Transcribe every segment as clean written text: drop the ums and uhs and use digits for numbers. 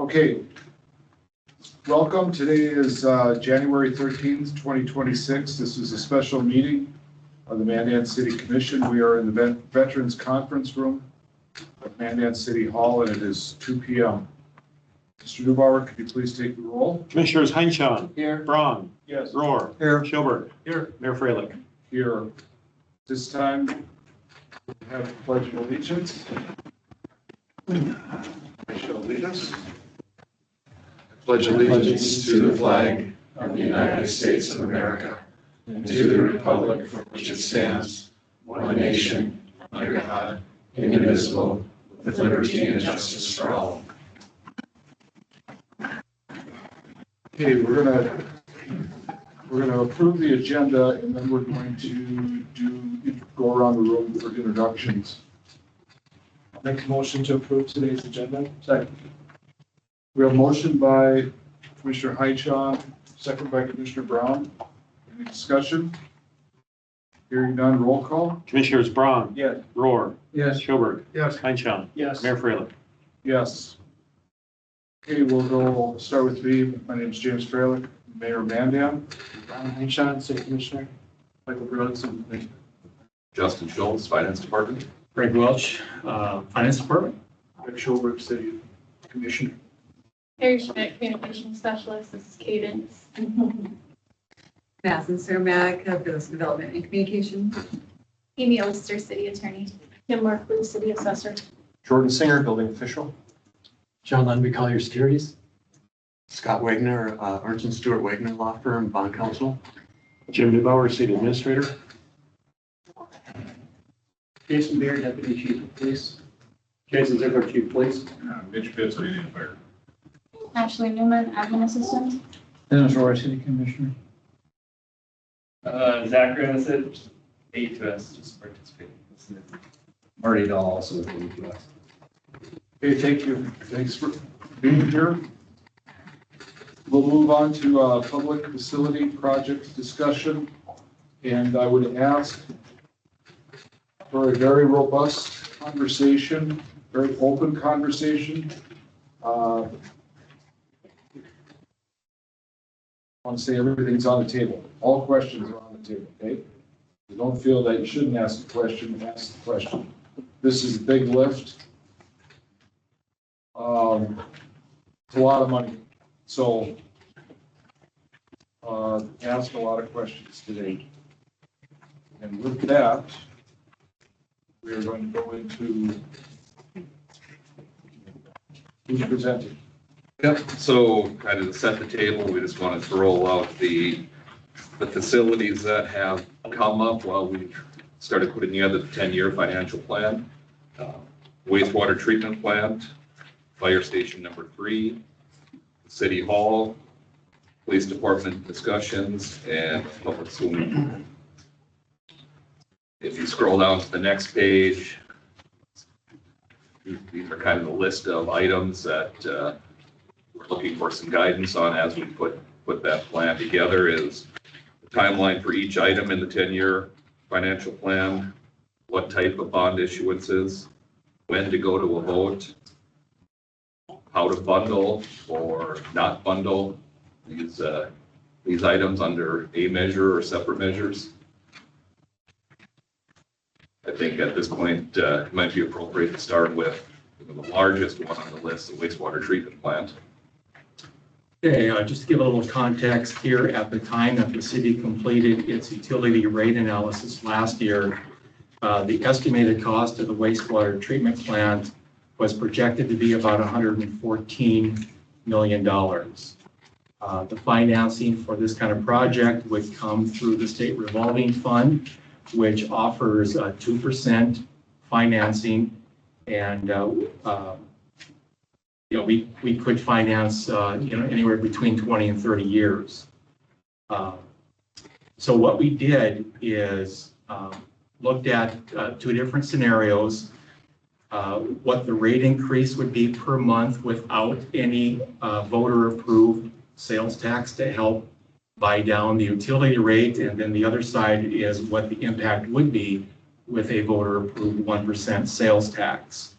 Okay, welcome. Today is January 13th, 2026. This is a special meeting of the Mandan City Commission. We are in the Veterans Conference Room at Mandan City Hall, and it is 2 p.m. Mr. Neubauer, could you please take the roll? Commissioners Heinchan. Here. Braun. Yes. Rohr. Here. Schilberg. Here. Mayor Freilich. Here. This time, we have the Pledge of Allegiance. I shall lead us. Pledge allegiance to the flag of the United States of America and to the republic for which it stands, one nation, under God, indivisible, with liberty and justice for all. Okay, we're gonna approve the agenda, and then we're going to go around the room for introductions. Make a motion to approve today's agenda. Second. We have a motion by Commissioner Heinchan, second by Commissioner Brown. Any discussion? Hearing none, roll call. Commissioners Braun. Yes. Rohr. Yes. Schilberg. Yes. Heinchan. Yes. Mayor Freilich. Yes. Okay, we'll start with me. My name is James Freilich, Mayor of Mandan. Ron Heinchan, City Commissioner. Michael Brodson. Justin Schultz, Finance Department. Greg Welch, Finance Department. Rick Schulberg, City Commissioner. Harry Schmidt, Communications Specialist. This is Cadence. Madison Cermak, Business Development and Communication. Amy Oster, City Attorney. Kim Markley, City Assessor. Jordan Singer, Building Official. John Lundby, Collier Securities. Scott Wagner, Ernst and Stewart Wagner Law Firm, Bond Counsel. Jim Neubauer, City Administrator. Jason Beard, Deputy Chief of Police. Jason Ziegler, Chief of Police. Mitch Pitts, Leading Fire. Ashley Newman, Admin Assistant. Dennis Roy, City Commissioner. Zach Renison, A2S, just participating. Marty Dahl, also with A2S. Okay, thank you. Thanks for being here. We'll move on to public facility project discussion. And I would ask for a very robust conversation, very open conversation. I want to say everything's on the table. All questions are on the table, okay? If you don't feel that you shouldn't ask the question, ask the question. This is a big lift. It's a lot of money. So ask a lot of questions today. And with that, we are going to go into who's presenting. Yep, so kind of to set the table, we just wanted to roll out the facilities that have come up while we started putting together the 10-year financial plan. Wastewater treatment plant, fire station number 3, City Hall, police department discussions, and public swimming pool. If you scroll down to the next page, these are kind of the list of items that we're looking for some guidance on as we put that plan together. Is the timeline for each item in the 10-year financial plan, what type of bond issuances, when to go to a vote, how to bundle or not bundle these items under a measure or separate measures. I think at this point it might be appropriate to start with the largest one on the list, the wastewater treatment plant. Okay, just to give a little context here, at the time that the city completed its utility rate analysis last year, the estimated cost of the wastewater treatment plant was projected to be about $114 million. The financing for this kind of project would come through the state revolving fund, which offers 2% financing, and we could finance anywhere between 20 and 30 years. So what we did is looked at 2 different scenarios. What the rate increase would be per month without any voter approved sales tax to help buy down the utility rate, and then the other side is what the impact would be with a voter approved 1% sales tax.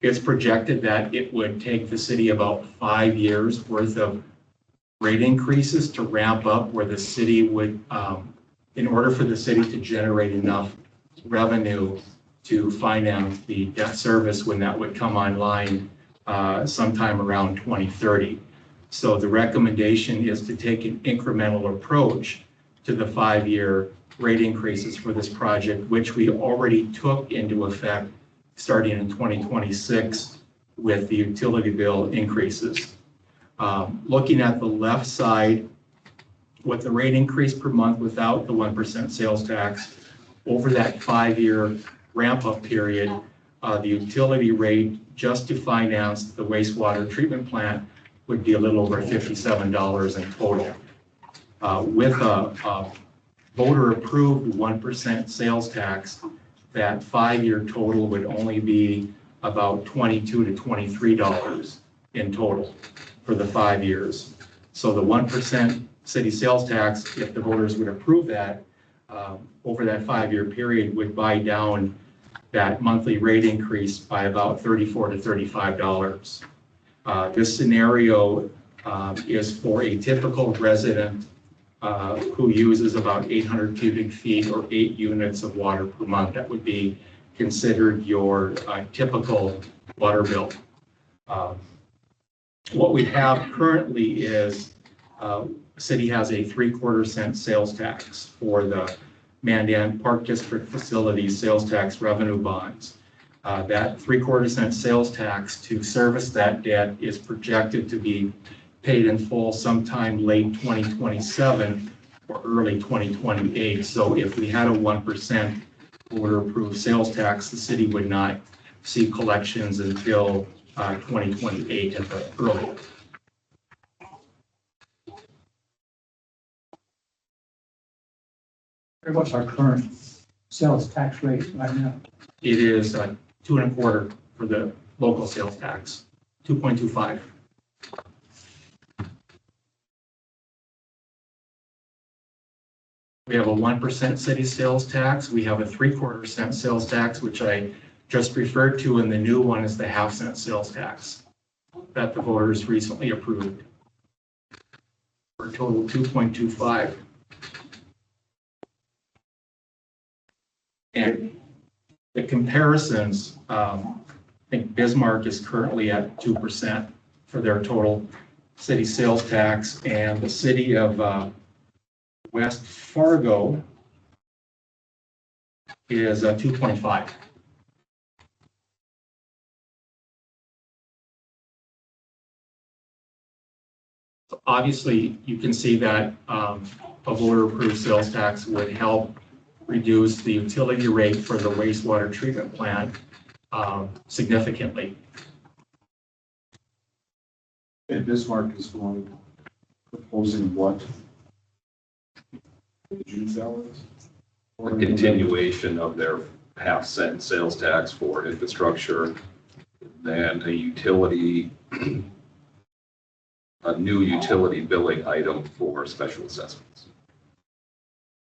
It's projected that it would take the city about 5 years worth of rate increases to ramp up where the city would, in order for the city to generate enough revenue to finance the debt service when that would come online sometime around 2030. So the recommendation is to take an incremental approach to the 5-year rate increases for this project, which we already took into effect starting in 2026 with the utility bill increases. Looking at the left side, with the rate increase per month without the 1% sales tax, over that 5-year ramp-up period, the utility rate just to finance the wastewater treatment plant would be a little over $57 in total. With a voter-approved 1% sales tax, that 5-year total would only be about $22 to $23 in total for the 5 years. So the 1% city sales tax, if the voters would approve that, over that 5-year period would buy down that monthly rate increase by about $34 to $35. This scenario is for a typical resident who uses about 800 cubic feet or 8 units of water per month. That would be considered your typical water bill. What we have currently is the city has a 3/4 cent sales tax for the Mandan Park District facilities sales tax revenue bonds. That 3/4 cent sales tax to service that debt is projected to be paid in full sometime late 2027 or early 2028. So if we had a 1% voter-approved sales tax, the city would not see collections until 2028 at the earliest. What's our current sales tax rate right now? It is 2.25 for the local sales tax, 2.25. We have a 1% city sales tax. We have a 3/4 cent sales tax, which I just referred to, and the new one is the 1/2 cent sales tax that the voters recently approved for a total of 2.25. And the comparisons, I think Bismarck is currently at 2% for their total city sales tax, and the city of West Fargo is 2.5. So obviously, you can see that a voter-approved sales tax would help reduce the utility rate for the wastewater treatment plant significantly. And Bismarck is proposing what? June salaries? A continuation of their 1/2 cent sales tax for infrastructure, then a new utility billing item for special assessments.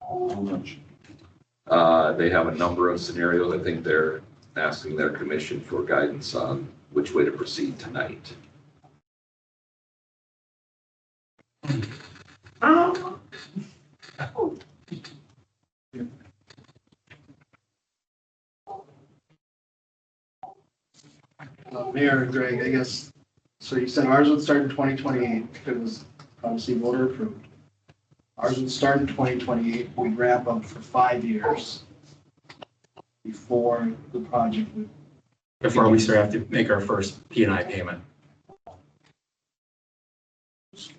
How much? They have a number of scenarios. I think they're asking their commission for guidance on which way to proceed tonight. Mayor and Greg, I guess, so you said ours would start in 2028, if it was obviously voter approved. Ours would start in 2028, we'd wrap up for 5 years before the project would. Before we start have to make our first P&I payment.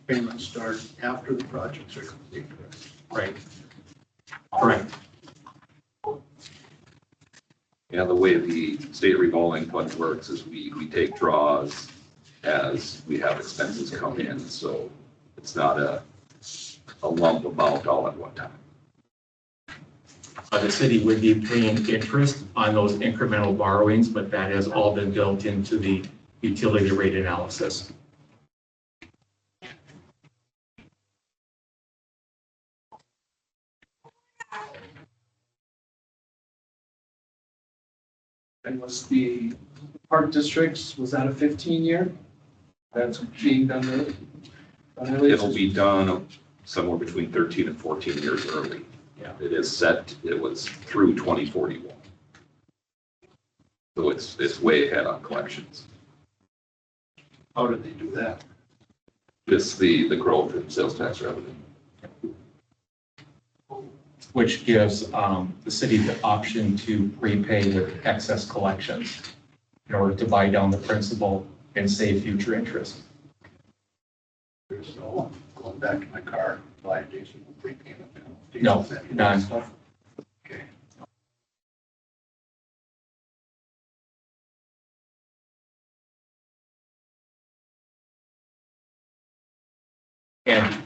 Payments start after the projects are complete. Right. Correct. Yeah, the way the state revolving fund works is we take draws as we have expenses come in, so it's not a lump amount all at one time. The city would be paying interest on those incremental borrowings, but that has all been built into the utility rate analysis. And was the park districts, was that a 15-year? That's being done there? It'll be done somewhere between 13 and 14 years early. Yeah. It is set, it was through 2041. So it's way ahead on collections. How did they do that? Just the growth in sales tax revenue. Which gives the city the option to prepay with excess collections in order to buy down the principal and save future interest. There's no going back to my car, buy additional prepayment. No, none. Okay. And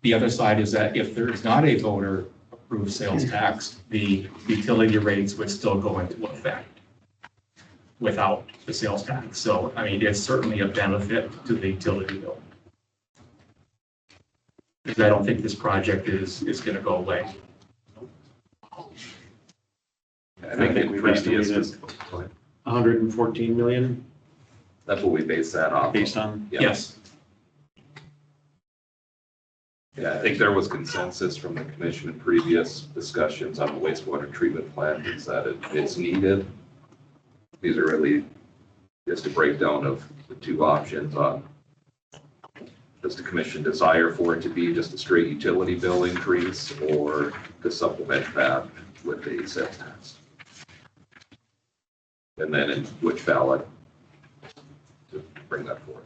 the other side is that if there is not a voter approved sales tax, the utility rates would still go into effect without the sales tax. So, I mean, it's certainly a benefit to the utility bill. Because I don't think this project is going to go away. I think in we've previous, estimated 114 million that's what we base that off. based on, Yeah. Yes. Yeah, I think there was consensus from the commission in previous discussions on the wastewater treatment plant is that it's needed. These are really just a breakdown of the two options on does the commission desire for it to be just a straight utility bill increase or to supplement that with a sales tax? And then in which ballot to bring that forward.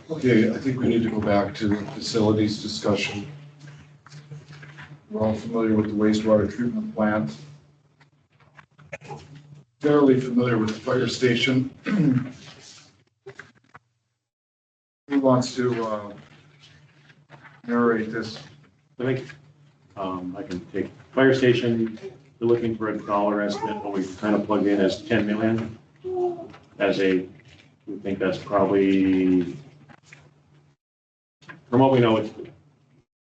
Okay, I think we need to go back to the facilities discussion. We're all familiar with the wastewater treatment plant. Fairly familiar with the fire station. Who wants to narrate this? I think, I can take fire station, we're looking for a dollar estimate, what we kind of plug in as 10 million as we think that's probably, from what we know, it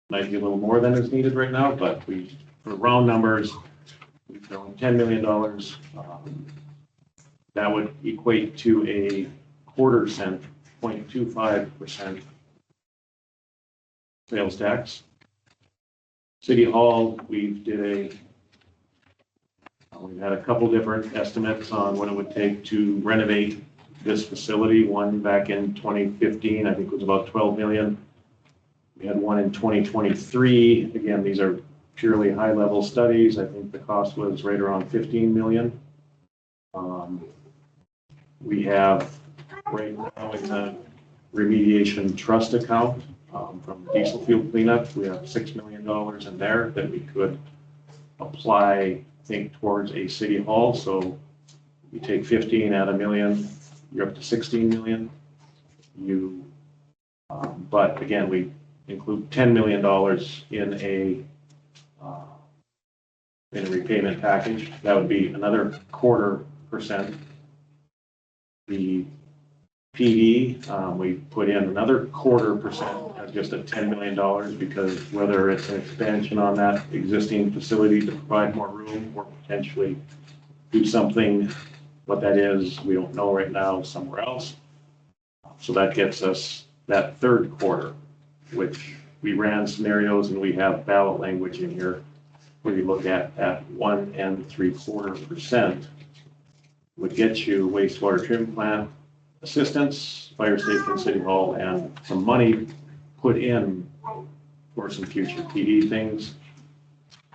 might be a little more than is needed right now, but for round numbers, we're throwing $10 million. That would equate to a quarter cent, 0.25% sales tax. City Hall, we've had a couple different estimates on what it would take to renovate this facility. One back in 2015, I think was about 12 million. We had one in 2023. Again, these are purely high-level studies. I think the cost was right around 15 million. We have right now in the remediation trust account from diesel fuel cleanup, we have $6 million in there that we could apply, I think, towards a city hall. So you take 15 at $1 million, you're up to 16 million. But again, we include $10 million in a repayment package. That would be another 0.25%. The PD, we put in another 0.25% as just a $10 million because whether it's an expansion on that existing facility to provide more room or potentially do something, what that is, we don't know right now, somewhere else. So that gets us that third quarter, which we ran scenarios and we have ballot language in here where you look at 1.75% would get you wastewater treatment plant assistance, fire station, city hall, and some money put in for some future PD things.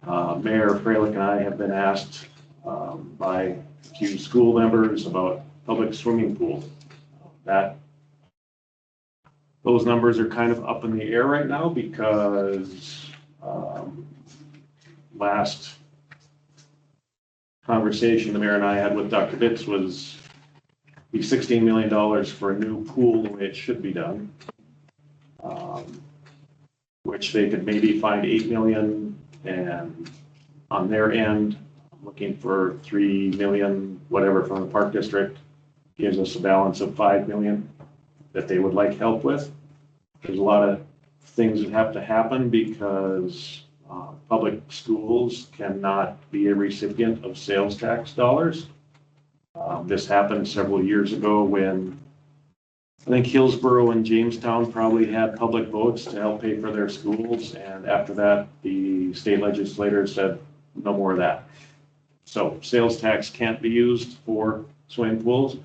Mayor Freilich and I have been asked by a few school members about public swimming pools. Those numbers are kind of up in the air right now because last conversation the mayor and I had with Dr. Bitts was be $16 million for a new pool the way it should be done, which they could maybe find 8 million, and on their end, looking for 3 million, whatever, from the park district, gives us a balance of 5 million that they would like help with. There's a lot of things that have to happen because Public schools cannot be a recipient of sales tax dollars. This happened several years ago when I think Hillsborough and Jamestown probably had public votes to help pay for their schools. And after that, the state legislator said, no more of that. So sales tax can't be used for swimming pools.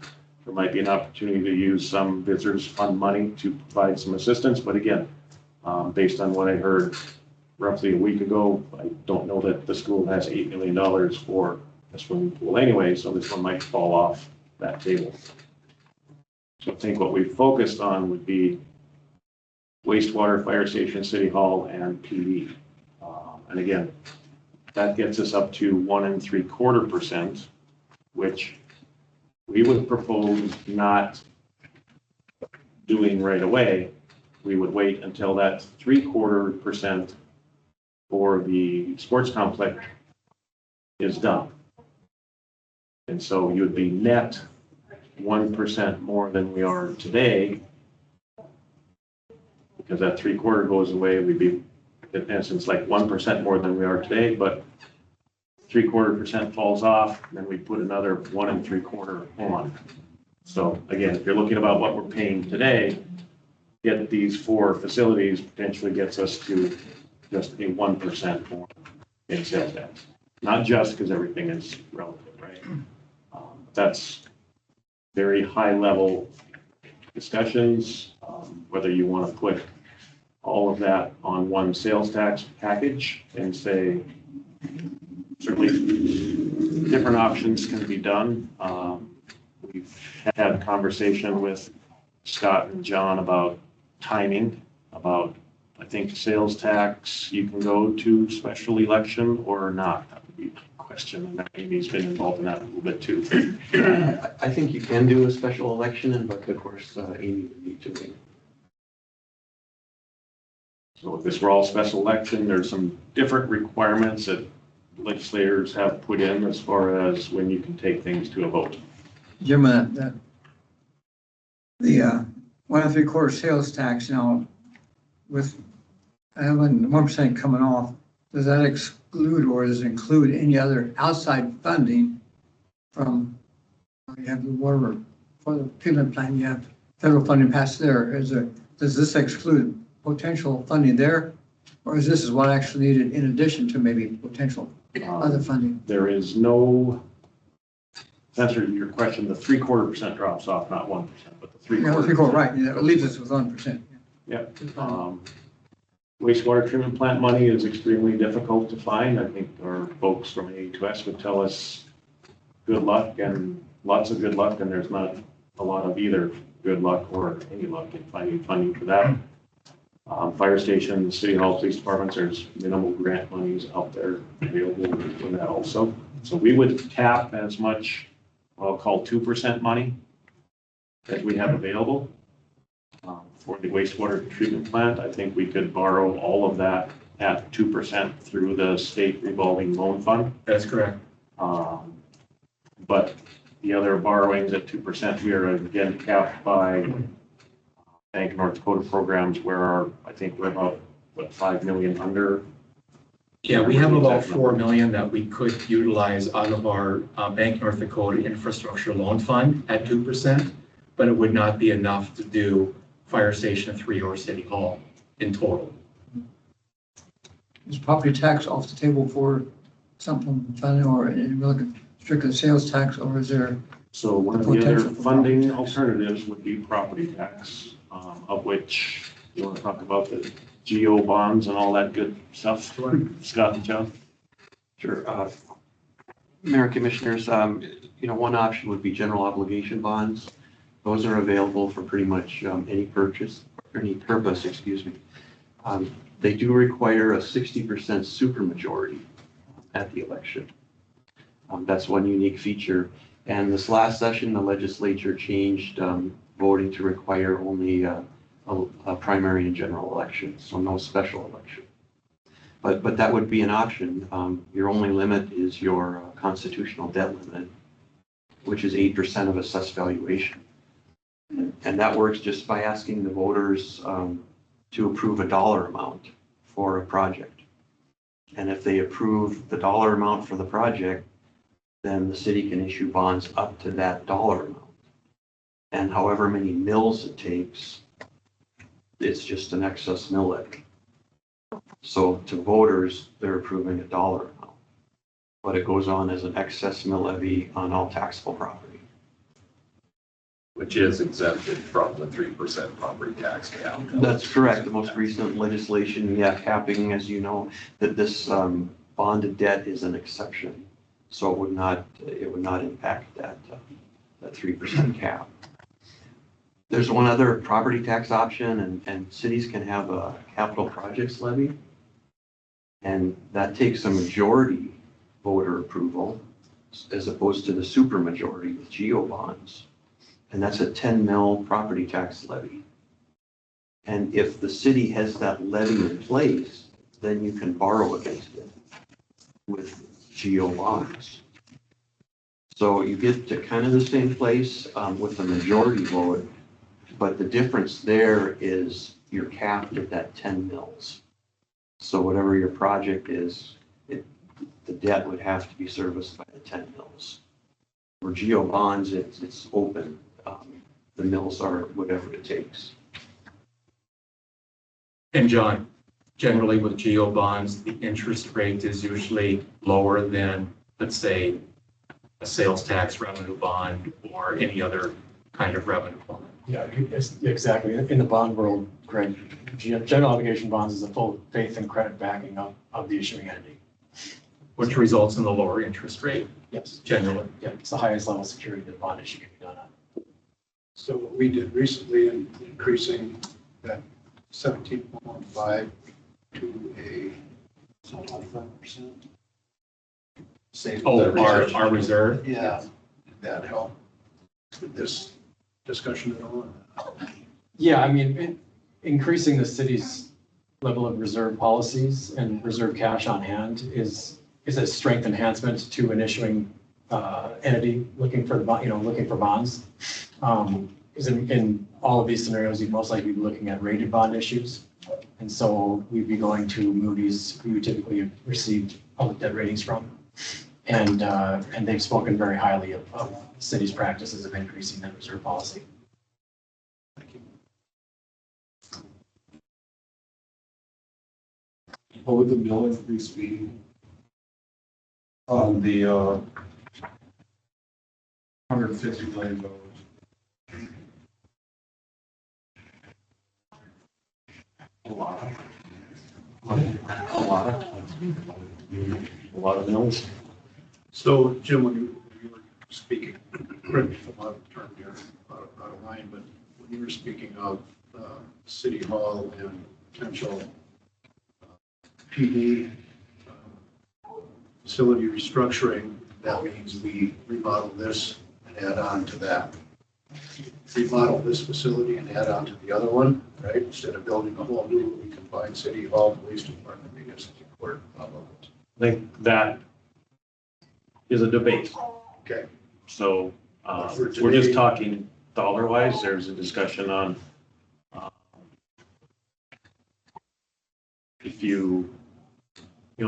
There might be an opportunity to use some visitors fund money to provide some assistance. But again, based on what I heard roughly a week ago, I don't know that the school has $8 million for a swimming pool anyway, so this one might fall off that table. So I think what we focused on would be wastewater, fire station, city hall, and PD. And again, that gets us up to 1 3/4%, which we would propose not doing right away. We would wait until that 3/4% for the sports complex is done. And so you would be net 1% more than we are today. Because that 3/4 goes away, we'd be, in essence, like 1% more than we are today, but 3/4% falls off, and then we put another 1 3/4 on. So again, if you're looking about what we're paying today, get these 4 facilities potentially gets us to just a 1% more in sales tax. Not just because everything is relative, right? That's very high level discussions, whether you want to put all of that on one sales tax package and say, certainly different options can be done. We've had a conversation with Scott and John about timing, about, I think, sales tax, you can go to special election or not. That would be a question, and Amy's been involved in that a little bit too. I think you can do a special election, but of course, Amy would need to wait. So if this were all special election, there's some different requirements that legislators have put in as far as when you can take things to a vote. Jim, the 1 3/4 sales tax now with 1% coming off, does that exclude or does it include any other outside funding from, you have the water for the treatment plant, you have federal funding passed there. Does this exclude potential funding there? Or is this what actually needed in addition to maybe potential other funding? There is no, to answer your question, the 3/4% drops off, not 1%, but the 3/4. Right, yeah, it leaves us with 1%. Yeah. Wastewater treatment plant money is extremely difficult to find. I think our folks from A2S would tell us good luck and lots of good luck, and there's not a lot of either good luck or any luck in finding funding for that. Fire station, city hall, police departments, there's minimal grant monies out there available for that also. So we would tap as much, what I'll call 2% money that we have available. For the wastewater treatment plant, I think we could borrow all of that at 2% through the state revolving loan fund. That's correct. But the other borrowings at 2%, we are again capped by Bank of North Dakota programs where I think we're about, what, 5 million under? Yeah, we have about 4 million that we could utilize out of our Bank of North Dakota Infrastructure Loan Fund at 2%, but it would not be enough to do Fire Station 3 or City Hall in total. Is property tax off the table for something funding or strictly sales tax, or is there? So one of the other funding alternatives would be property tax, of which you want to talk about the GO bonds and all that good stuff, Scott and John? Sure. Mayor and Commissioners, one option would be general obligation bonds. Those are available for pretty much any purpose, excuse me. They do require a 60% supermajority at the election. That's one unique feature. And this last session, the legislature changed voting to require only a primary and general election, so no special election. But that would be an option. Your only limit is your constitutional debt limit, which is 8% of assessed valuation. And that works just by asking the voters to approve a dollar amount for a project. And if they approve the dollar amount for the project, then the city can issue bonds up to that dollar amount. And however many mills it takes, it's just an excess mill levy. So to voters, they're approving a dollar amount, but it goes on as an excess mill levy on all taxable property. Which is exempted from the 3% property tax cap. That's correct. The most recent legislation, capping, as you know, that this bonded debt is an exception. So it would not impact that 3% cap. There's one other property tax option, and cities can have a capital projects levy. And that takes a majority voter approval as opposed to the supermajority with GO bonds. And that's a 10 mil property tax levy. And if the city has that levy in place, then you can borrow against it with GO bonds. So you get to kind of the same place with the majority vote, but the difference there is you're capped at that 10 mils. So whatever your project is, the debt would have to be serviced by the 10 mils. For GO bonds, it's open. The mills are whatever it takes. And John, generally with GO bonds, the interest rate is usually lower than, let's say, a sales tax revenue bond or any other kind of revenue bond. Yeah, exactly. In the bond world, Greg, general obligation bonds is a full faith and credit backing of the issuing entity. Which results in the lower interest rate Yes. generally. Yeah, it's the highest level of security that bond issue can be done on. So what we did recently in increasing that 17.5 to a 25%. Oh, our reserve? Yeah, did that help with this discussion at all? Yeah, I mean, increasing the city's level of reserve policies and reserve cash on hand is a strength enhancement to an issuing entity looking for bonds. Because in all of these scenarios, you'd most likely be looking at rated bond issues. And so we'd be going to Moody's, who you typically received public debt ratings from. And they've spoken very highly of the city's practices of increasing that reserve policy. What would the mill increase be on the $150 million? A lot of mills. So Jim, when you were speaking, correct me if I'm out of turn here, out of line, but when you were speaking of City Hall and potential PD facility restructuring, that means we remodel this and add on to that. Remodel this facility and add on to the other one, right? Instead of building a whole new, we combine City Hall, Police Department, Municipal Court, blah, blah, blah. I think that is a debate. Okay. So we're just talking dollar wise. There's a discussion on if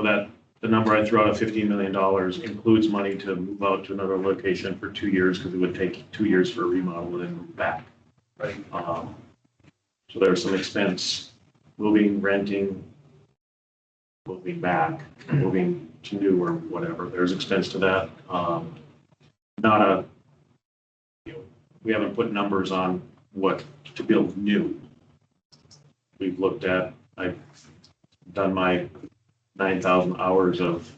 that the number I threw out of $15 million includes money to move out to another location for 2 years because it would take 2 years for a remodel and then move back. Right. So there's some expense moving, renting, moving back, moving to new or whatever. There's expense to that. We haven't put numbers on what to build new. We've looked at, I've done my 9,000 hours of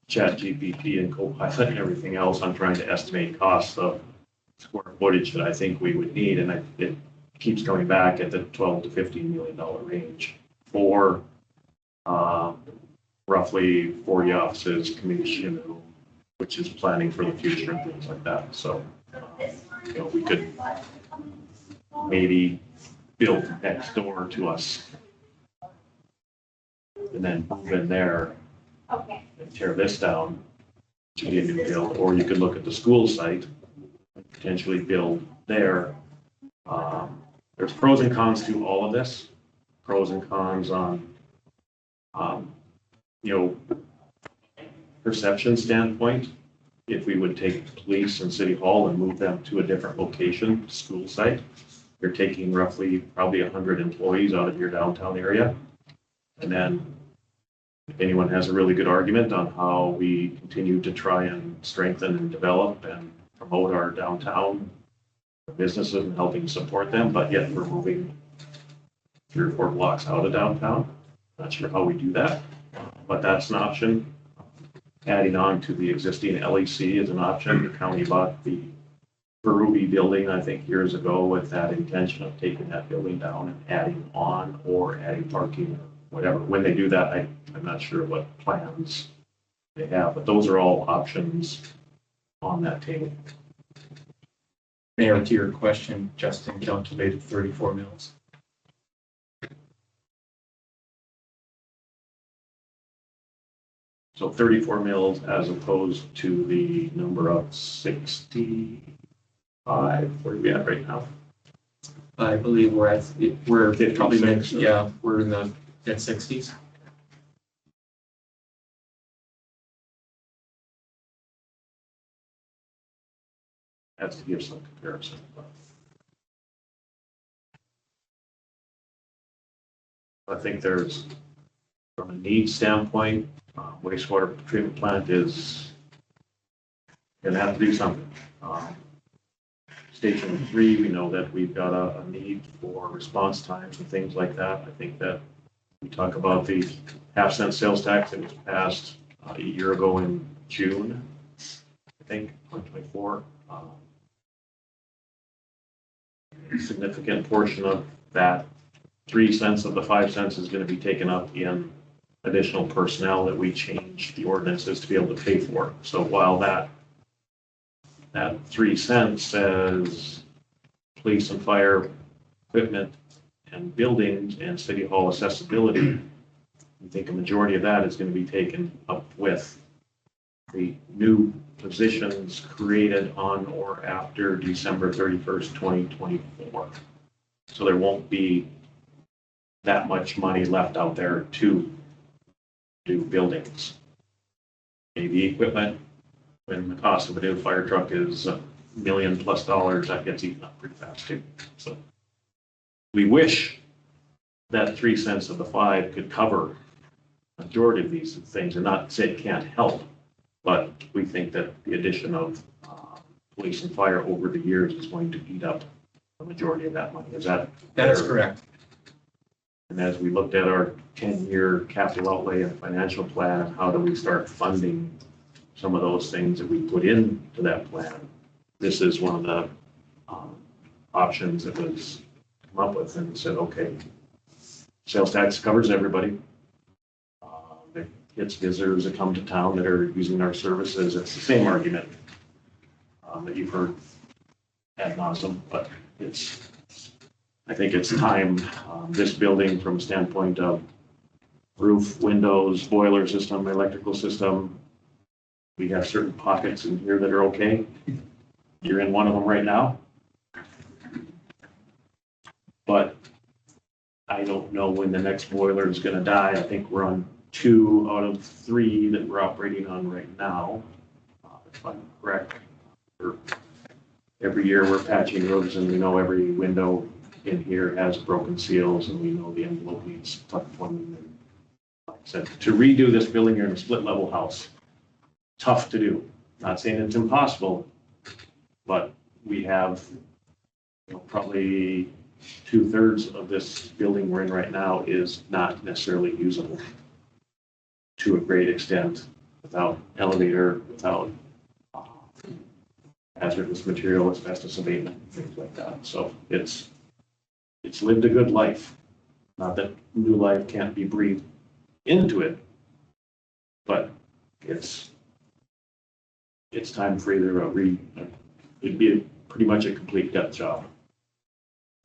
chat GPT and Copilot and everything else. I'm trying to estimate costs of square footage that I think we would need. And it keeps coming back at the $12 to $15 million range for roughly 40 offices, commission, which is planning for the future and things like that. So, we could maybe build next door to us and then move in there and tear this down to be a new build. Or you could look at the school site and potentially build there. There's pros and cons to all of this. Pros and cons on perception standpoint, if we would take police and city hall and move them to a different location, school site, you're taking roughly probably 100 employees out of your downtown area. And then if anyone has a really good argument on how we continue to try and strengthen and develop and promote our downtown businesses and helping support them, but yet we're moving 3 or 4 blocks out of downtown. Not sure how we do that, but that's an option. Adding on to the existing LEC is an option. The county bought the Berube building, I think, years ago with that intention of taking that building down and adding on or adding parking or whatever. When they do that, I'm not sure what plans they have, but those are all options on that table. Mayor, to your question, Justin calculated 34 mils. So 34 mils as opposed to the number of 65. Where are we at right now? I believe we're probably 56, yeah, we're in the mid-60s. That's to give some comparison. I think there's, from a need standpoint, wastewater treatment plant is going to have to do something. Station 3, we know that we've got a need for response times and things like that. I think that we talk about the half-cent sales tax that was passed a year ago in June, I think, 2024. A significant portion of that 3 cents of the 5 cents is going to be taken up in additional personnel that we change the ordinances to be able to pay for. So while that 3 cents says police and fire equipment and buildings and city hall accessibility, I think a majority of that is going to be taken up with the new positions created on or after December 31st, 2024. So there won't be that much money left out there to do buildings. Maybe equipment, when the cost of a new fire truck is $1 million+, that gets eaten up pretty fast too. So we wish that 3 cents of the 5 could cover the majority of these things, and not say it can't help, but we think that the addition of police and fire over the years is going to eat up the majority of that money. Is that? That is correct. And as we looked at our 10-year capital outlay and financial plan, how do we start funding some of those things that we put into that plan? This is one of the options that was come up with, and said, okay, sales tax covers everybody. It hits visitors that come to town that are using our services. It's the same argument that you've heard ad nauseum, but I think it's time, this building from a standpoint of roof, windows, boiler system, electrical system, we have certain pockets in here that are okay. You're in one of them right now. But I don't know when the next boiler is going to die. I think we're on 2 out of 3 that we're operating on right now. If I'm correct. Every year we're patching roofs, and we know every window in here has broken seals, and we know the envelope needs tuck pointing. Like I said, to redo this building, you're in a split level house. Tough to do. Not saying it's impossible, but we have probably 2/3 of this building we're in right now is not necessarily usable to a great extent, without elevator, without hazardous material, asbestos abatement, things like that. So it's lived a good life. Not that new life can't be breathed into it, but it's time for either it'd be pretty much a complete gut job.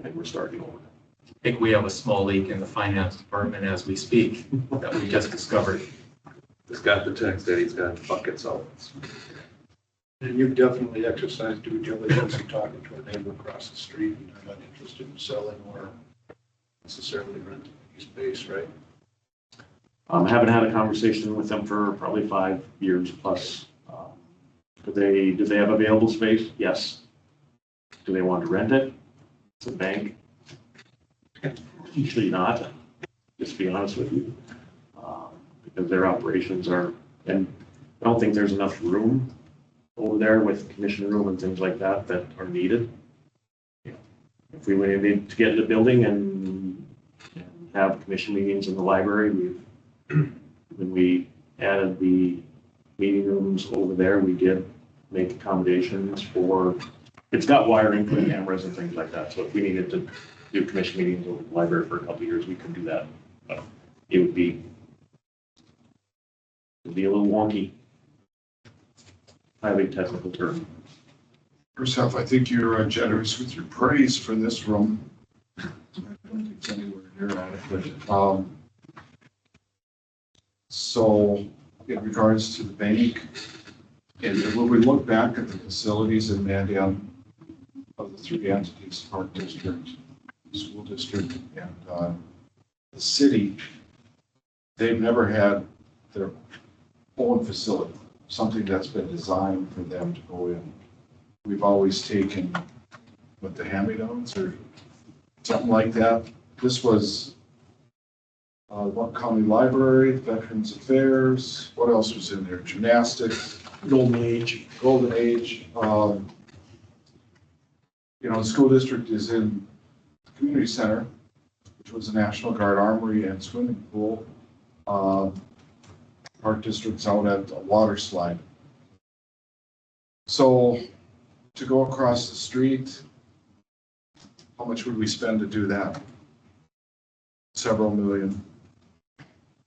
And we're starting over. I think we have a small leak in the finance department as we speak that we just discovered. He's got the text that he's got buckets of. And you've definitely exercised due diligence in talking to a neighbor across the street, and they're not interested in selling or necessarily renting any space, right? Haven't had a conversation with them for probably 5 years plus. Do they have available space? Yes. Do they want to rent it? It's a bank. Usually not, just to be honest with you. Because their operations are, and I don't think there's enough room over there with commission room and things like that that are needed. If we went in to get the building and have commission meetings in the library, when we added the meeting rooms over there, we did make accommodations for, it's got wiring for the cameras and things like that. So if we needed to do commission meetings over the library for a couple of years, we could do that. But it would be a little wonky. Highly technical term. First off, I think you're generous with your praise for this room. I don't think it's anywhere near adequate. So in regards to the bank, and when we look back at the facilities in Mandan of the 3 entities, Park District, School District, and the city, they've never had their own facility, something that's been designed for them to go in. We've always taken, what, the hand-me-downs or something like that. This was Buck County Library, Veterans Affairs, what else was in there? Gymnastics. Golden Age. Golden Age. The school district is in the community center, which was a National Guard armory and swimming pool. Park district's out at a water slide. So to go across the street, how much would we spend to do that? Several million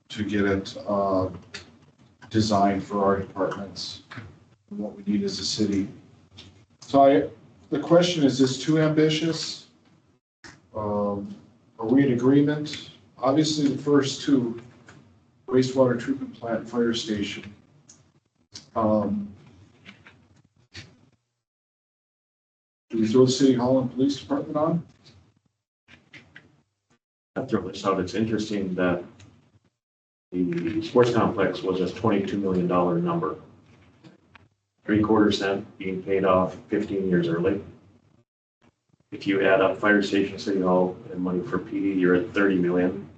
to get it designed for our departments and what we need as a city. So the question is this too ambitious? Are we in agreement? Obviously, the first two, wastewater treatment plant, fire station. Do we throw the city hall and police department on? I'll throw this out. It's interesting that the sports complex was a $22 million number. 3/4 being paid off 15 years early. If you add up fire station, city hall, and money for PD, you're at 30 million.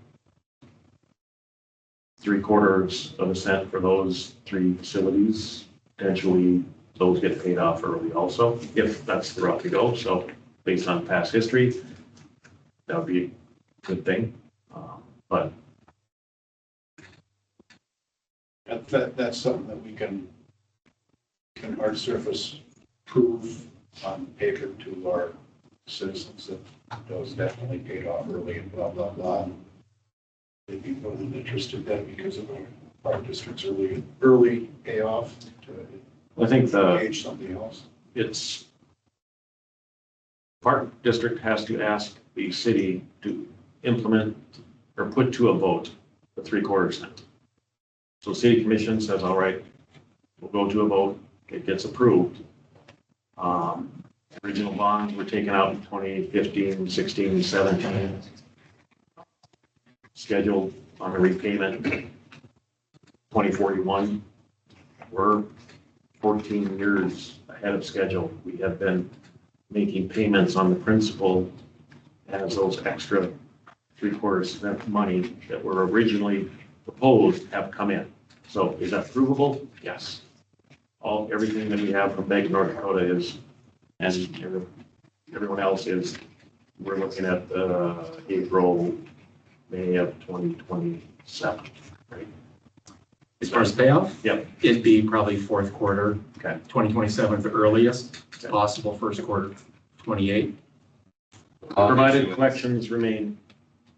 0.75 for those 3 facilities. Potentially, those get paid off early also, if that's the route to go. So based on past history, that would be a good thing. But That's something that we can hard surface prove on paper to our citizens that those definitely paid off early and blah, blah, blah. They'd be more than interested then because of our district's early payoff to I think engage something else. it's Park District has to ask the city to implement or put to a vote the 0.75. So city commission says, all right, we'll go to a vote, it gets approved. Original bonds were taken out in 2015, 16, 17. Scheduled on a repayment 2041. We're 14 years ahead of schedule. We have been making payments on the principal as those extra 0.75 money that were originally proposed have come in. So is that provable? Yes. Everything that we have from Bank of North Dakota is, and everyone else is, we're looking at April, May of 2027, right? As far as payoff? Yep. It'd be probably fourth quarter, Okay. 2027 the earliest, possible first quarter 28. Provided collections remain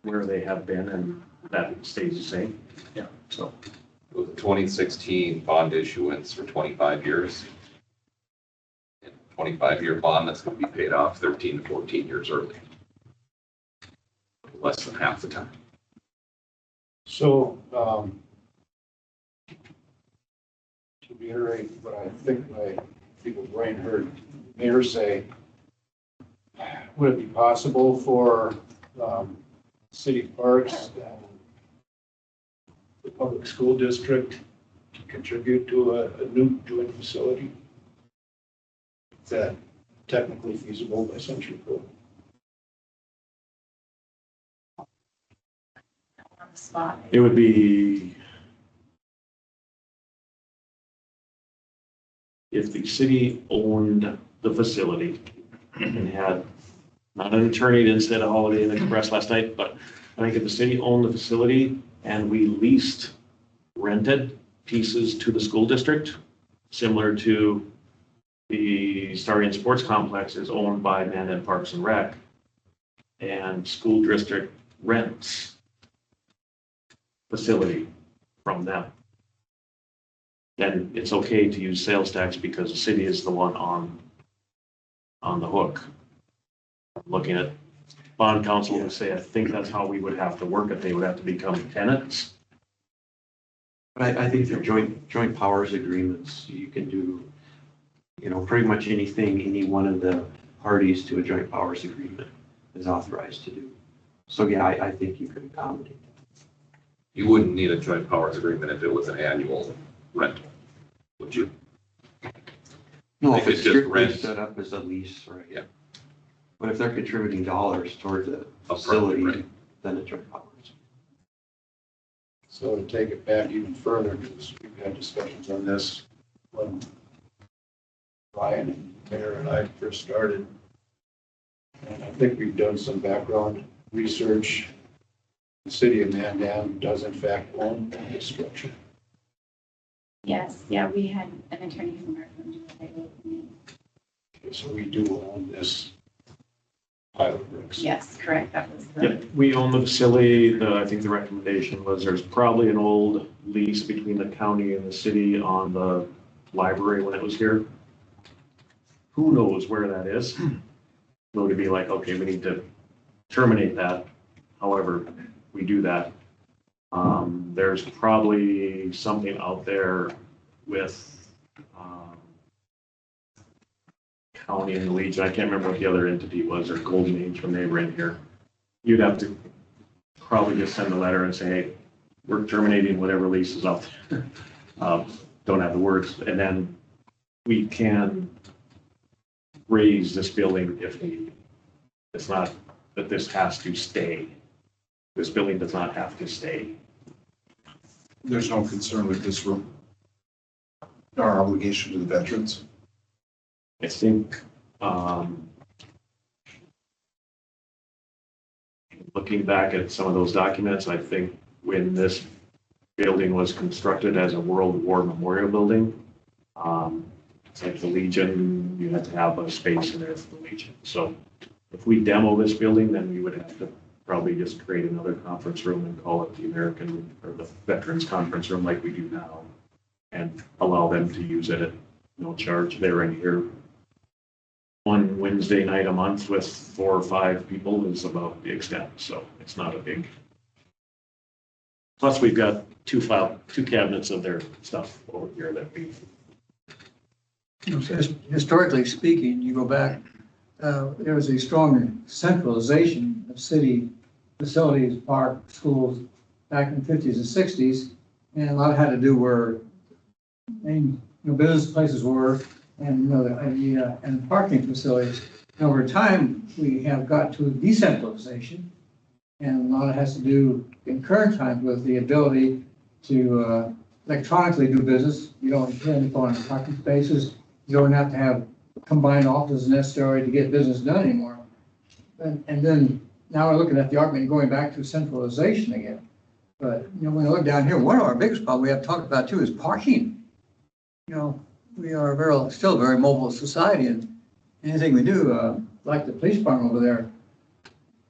where they have been and that stays the same. Yeah. So With the 2016 bond issuance for 25 years. 25-year bond that's going to be paid off 13 to 14 years early. Less than half the time. So, to reiterate what I think my people brain heard Mayor say, would it be possible for city parks and the public school district to contribute to a new joint facility? Is that technically feasible by Century Code? On the spot. It would be if the city owned the facility and had, not an attorney, didn't say the Holiday Inn Express last night, but I think if the city owned the facility and we leased, rented pieces to the school district, similar to the Starion Sports Complex is owned by Mandan Parks and Rec, and school district rents facility from them, then it's okay to use sales tax because the city is the one on the hook. Looking at bond counsel to say, I think that's how we would have to work it. They would have to become tenants. But I think they're joint powers agreements. You can do, pretty much anything any one of the parties to a joint powers agreement is authorized to do. So yeah, I think you could accommodate that. You wouldn't need a joint powers agreement if it was an annual rental, would you? No, They if could it's just strictly rent. set up as a lease, right? Yeah. But if they're contributing dollars toward the Upfront, facility, right. then a joint powers. So to take it back even further, because we've had discussions on this when Ryan and Mayor and I first started. And I think we've done some background research. The city of Mandan does in fact own this structure. Yes, yeah, we had an attorney from our firm do it. Okay, so we do own this pile of bricks. Yes, correct, that was the. Yep, we own the facility. I think the recommendation was there's probably an old lease between the county and the city on the library when it was here. Who knows where that is? So to be like, okay, we need to terminate that. However, we do that. There's probably something out there with county and the Legion. I can't remember what the other entity was, or Golden Age when they were in here. You'd have to probably just send a letter and say, hey, we're terminating whatever lease is out there. Don't have the words. And then we can raise this building if needed. It's not that this has to stay. This building does not have to stay. There's no concern with this room. Our obligation to the veterans. I think, looking back at some of those documents, I think when this building was constructed as a World War memorial building, it's like the Legion, you had to have a space in there for the Legion. So if we demo this building, then we would have to probably just create another conference room and call it the American or the Veterans Conference Room like we do now, and allow them to use it at no charge. They're in here one Wednesday night a month with 4 or 5 people is about the extent, so it's not a big. Plus, we've got two cabinets of their stuff over here that we. Historically speaking, you go back, there was a strong centralization of city facilities, park, schools, back in the 50s and 60s. And a lot had to do where main business places were and, and parking facilities. And over time, we have got to decentralization. And a lot has to do in current times with the ability to electronically do business. You don't have to go on parking spaces. You don't have to have combined offices necessary to get business done anymore. And then now we're looking at the argument going back to centralization again. But, when you look down here, one of our biggest problems we have talked about too is parking. We are still a very mobile society, and anything we do, like the police department over there,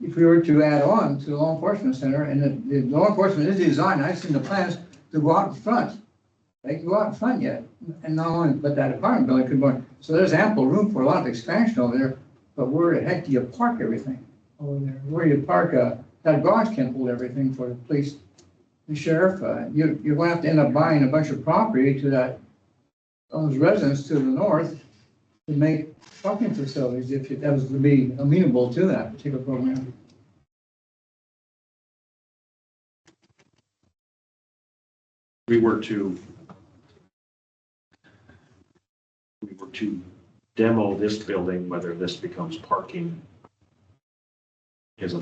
if we were to add on to the law enforcement center, and the law enforcement is designed, I've seen the plans to go out in front. They can go out in front yet, and not only, but that apartment building could go. So there's ample room for a lot of expansion over there, but where the heck do you park everything over there? Where do you park, that garage can't hold everything for the police, the sheriff. You're going to have to end up buying a bunch of property to those residents to the north to make parking facilities if that was to be amenable to that particular program. we were to demo this building, whether this becomes parking is a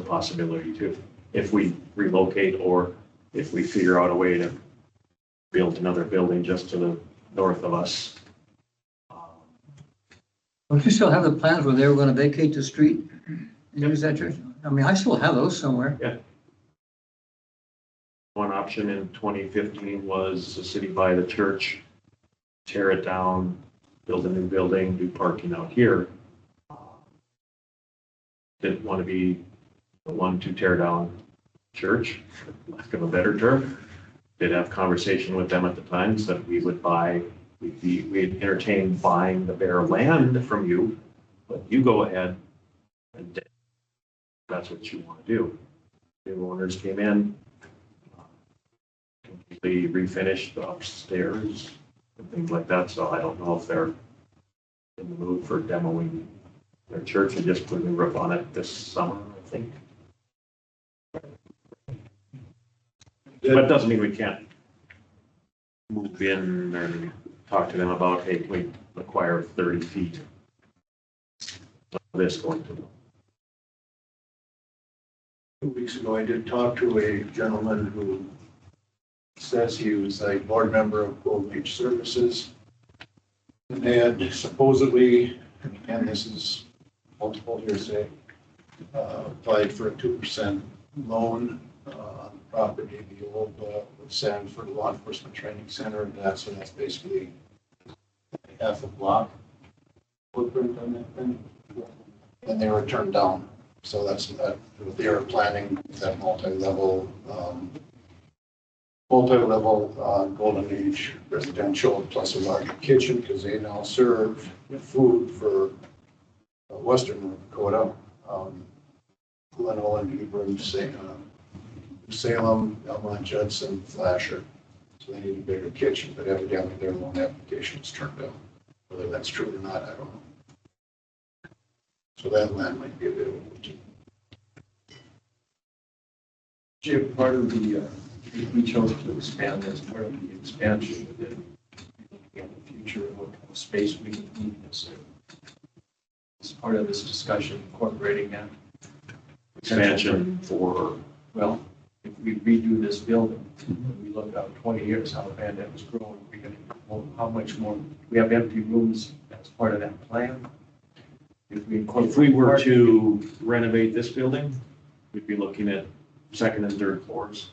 possibility too. If we relocate or if we figure out a way to build another building just to the north of us. Don't you still have the plans where they were gonna vacate the street and use that church? I mean, I still have those somewhere. One option in 2015 was the city buy the church, tear it down, build a new building, do parking out here. Didn't want to be the one to tear down church, for lack of a better term. Did have conversation with them at the time, said we would buy, we'd entertain buying the bare land from you, but you go ahead and that's what you want to do. New owners came in, completely refinished the upstairs and things like that, so I don't know if they're in the mood for demoing their church and just putting a roof on it this summer, I think. But it doesn't mean we can't move in and talk to them about, hey, can we acquire 30 feet of this going to them? 2 weeks ago, I did talk to a gentleman who says he was a board member of Golden Beach Services and had supposedly, and this is multiple hearsay, applied for a 2% loan on the property, the old Sanford Law Enforcement Training Center, and that's basically half a block footprint on that thing. And they were turned down. So that's that. They are planning that multi-level Golden Age residential plus a larger kitchen because they now serve food for Western North Dakota, Glenville and Hebron, Salem, Belmont, Judson, Flasher. So they need a bigger kitchen, but evidently their loan application was turned down. Whether that's true or not, I don't know. So that land might be available too. Jim, part of the, we chose to expand as part of the expansion within the future of what kind of space we would need. So as part of this discussion, incorporating that Expansion for, well, if we redo this building, we look out 20 years, how Mandan was growing, we're going to, how much more, we have empty rooms as part of that plan. If we were to renovate this building, we'd be looking at second and third floors.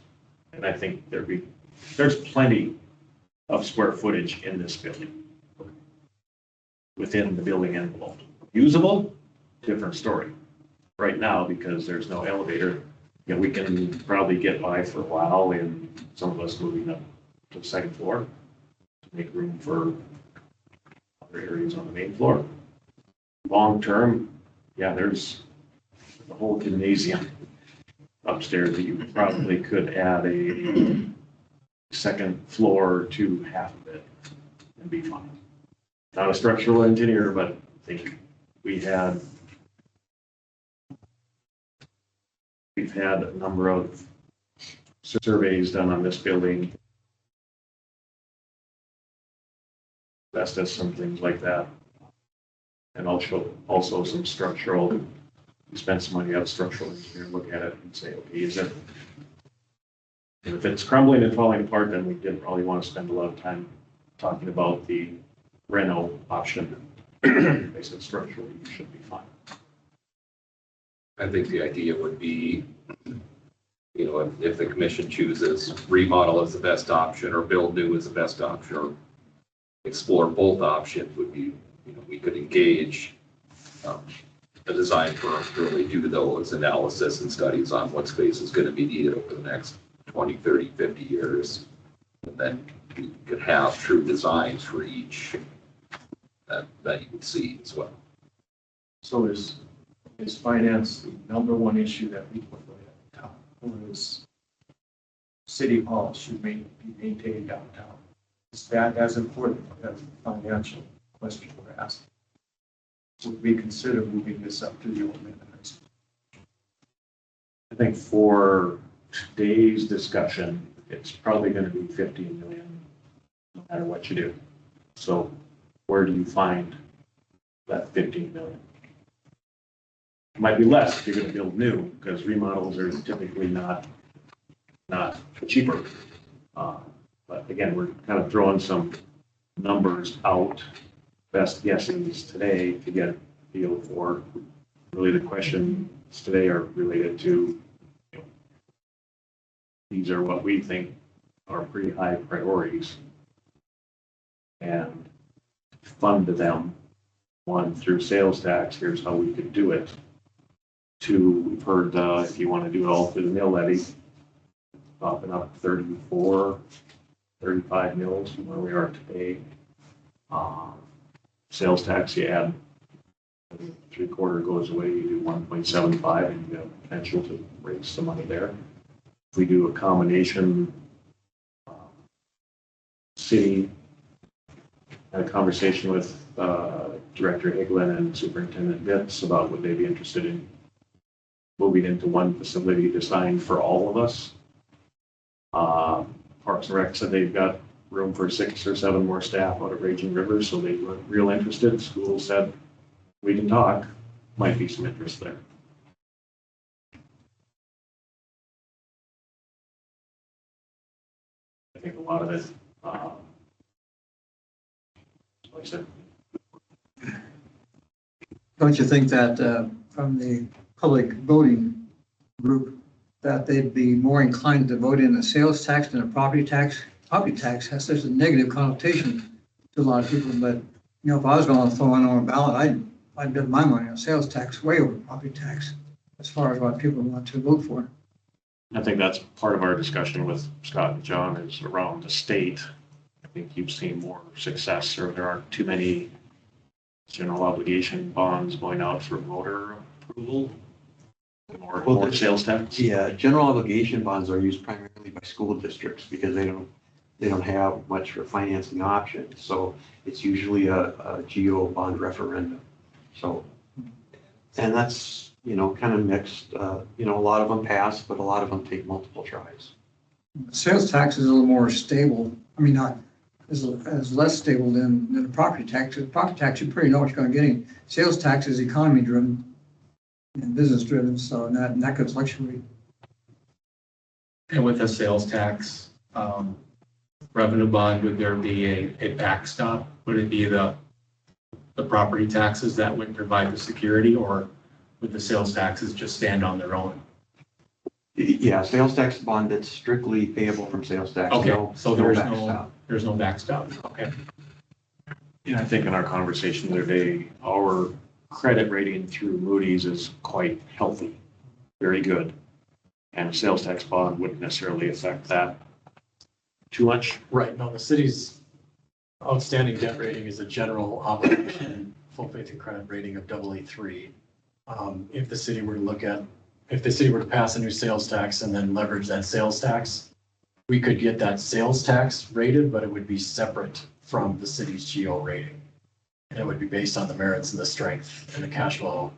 And I think there's plenty of square footage in this building within the building envelope. Usable, different story. Right now, because there's no elevator, we can probably get by for a while, and some of us moving up to the second floor to make room for other areas on the main floor. Long term, there's the whole gymnasium upstairs that you probably could add a second floor to half of it and be fine. Not a structural engineer, but I think we've had a number of surveys done on this building, asbestos and things like that. And also some structural, we spent some money on a structural engineer, look at it and say, okay, if it's crumbling and falling apart, then we didn't really want to spend a lot of time talking about the reno option. Basically, structurally, you should be fine. I think the idea would be, if the commission chooses remodel as the best option or build new as the best option or explore both options would be, we could engage a design firm to really do those analysis and studies on what space is going to be needed over the next 20, 30, 50 years. And then you could have true designs for each that you would see as well. So is finance the number one issue that we put right at the top? Or is City Hall should be maintained downtown? Is that as important as the financial question we're asking? Would we consider moving this up to the old Mandan High School? I think for today's discussion, it's probably gonna be 15 million, no matter what you do. So where do you find that 15 million? It might be less if you're gonna build new, because remodels are typically not cheaper. But again, we're kind of throwing some numbers out, best guesses today to get a feel for, really the questions today are related to, these are what we think are pretty high priorities. And fund them, one, through sales tax, here's how we could do it. Two, we've heard, if you want to do it all through the mill levy, popping up 34, 35 mills from where we are today. Sales tax, you add 3/4 goes away, you do 1.75, and you have potential to raise some money there. If we do a combination, city, had a conversation with Director Eglin and Superintendent Bitts about would they be interested in moving into one facility designed for all of us. Parks and Rec said they've got room for 6 or 7 more staff out of Raging River, so they were real interested. School said, we can talk, might be some interest there. I think a lot of it, like I said, Don't you think that from the public voting group, that they'd be more inclined to vote in a sales tax than a property tax? Property tax has such a negative connotation to a lot of people, but, if I was going to throw in on a ballot, I'd bet my money on sales tax way over property tax, as far as what people want to vote for. I think that's part of our discussion with Scott and John is around the state. I think you've seen more success, or there aren't too many general obligation bonds going out for voter approval or more sales tax. Yeah, general obligation bonds are used primarily by school districts because they don't have much for financing options. So it's usually a GO bond referendum. So, and that's, kind of mixed. A lot of them pass, but a lot of them take multiple tries. Sales tax is a little more stable. I mean, not as less stable than the property tax. The property tax, you pretty know what you're going to get. Sales tax is economy driven and business driven, so that could fluctuate. And with the sales tax revenue bond, would there be a backstop? Would it be the property taxes that would provide the security, or would the sales taxes just stand on their own? Yeah, sales tax bond that's strictly payable from sales tax. Okay, so there's no backstop. Okay. Yeah, I think in our conversation the other day, our credit rating through Moody's is quite healthy, very good. And a sales tax bond wouldn't necessarily affect that too much. Right, no, the city's outstanding debt rating is a general obligation, full faith and credit rating of AA3. If the city were to pass a new sales tax and then leverage that sales tax, we could get that sales tax rated, but it would be separate from the city's GO rating. And it would be based on the merits and the strength and the cash flow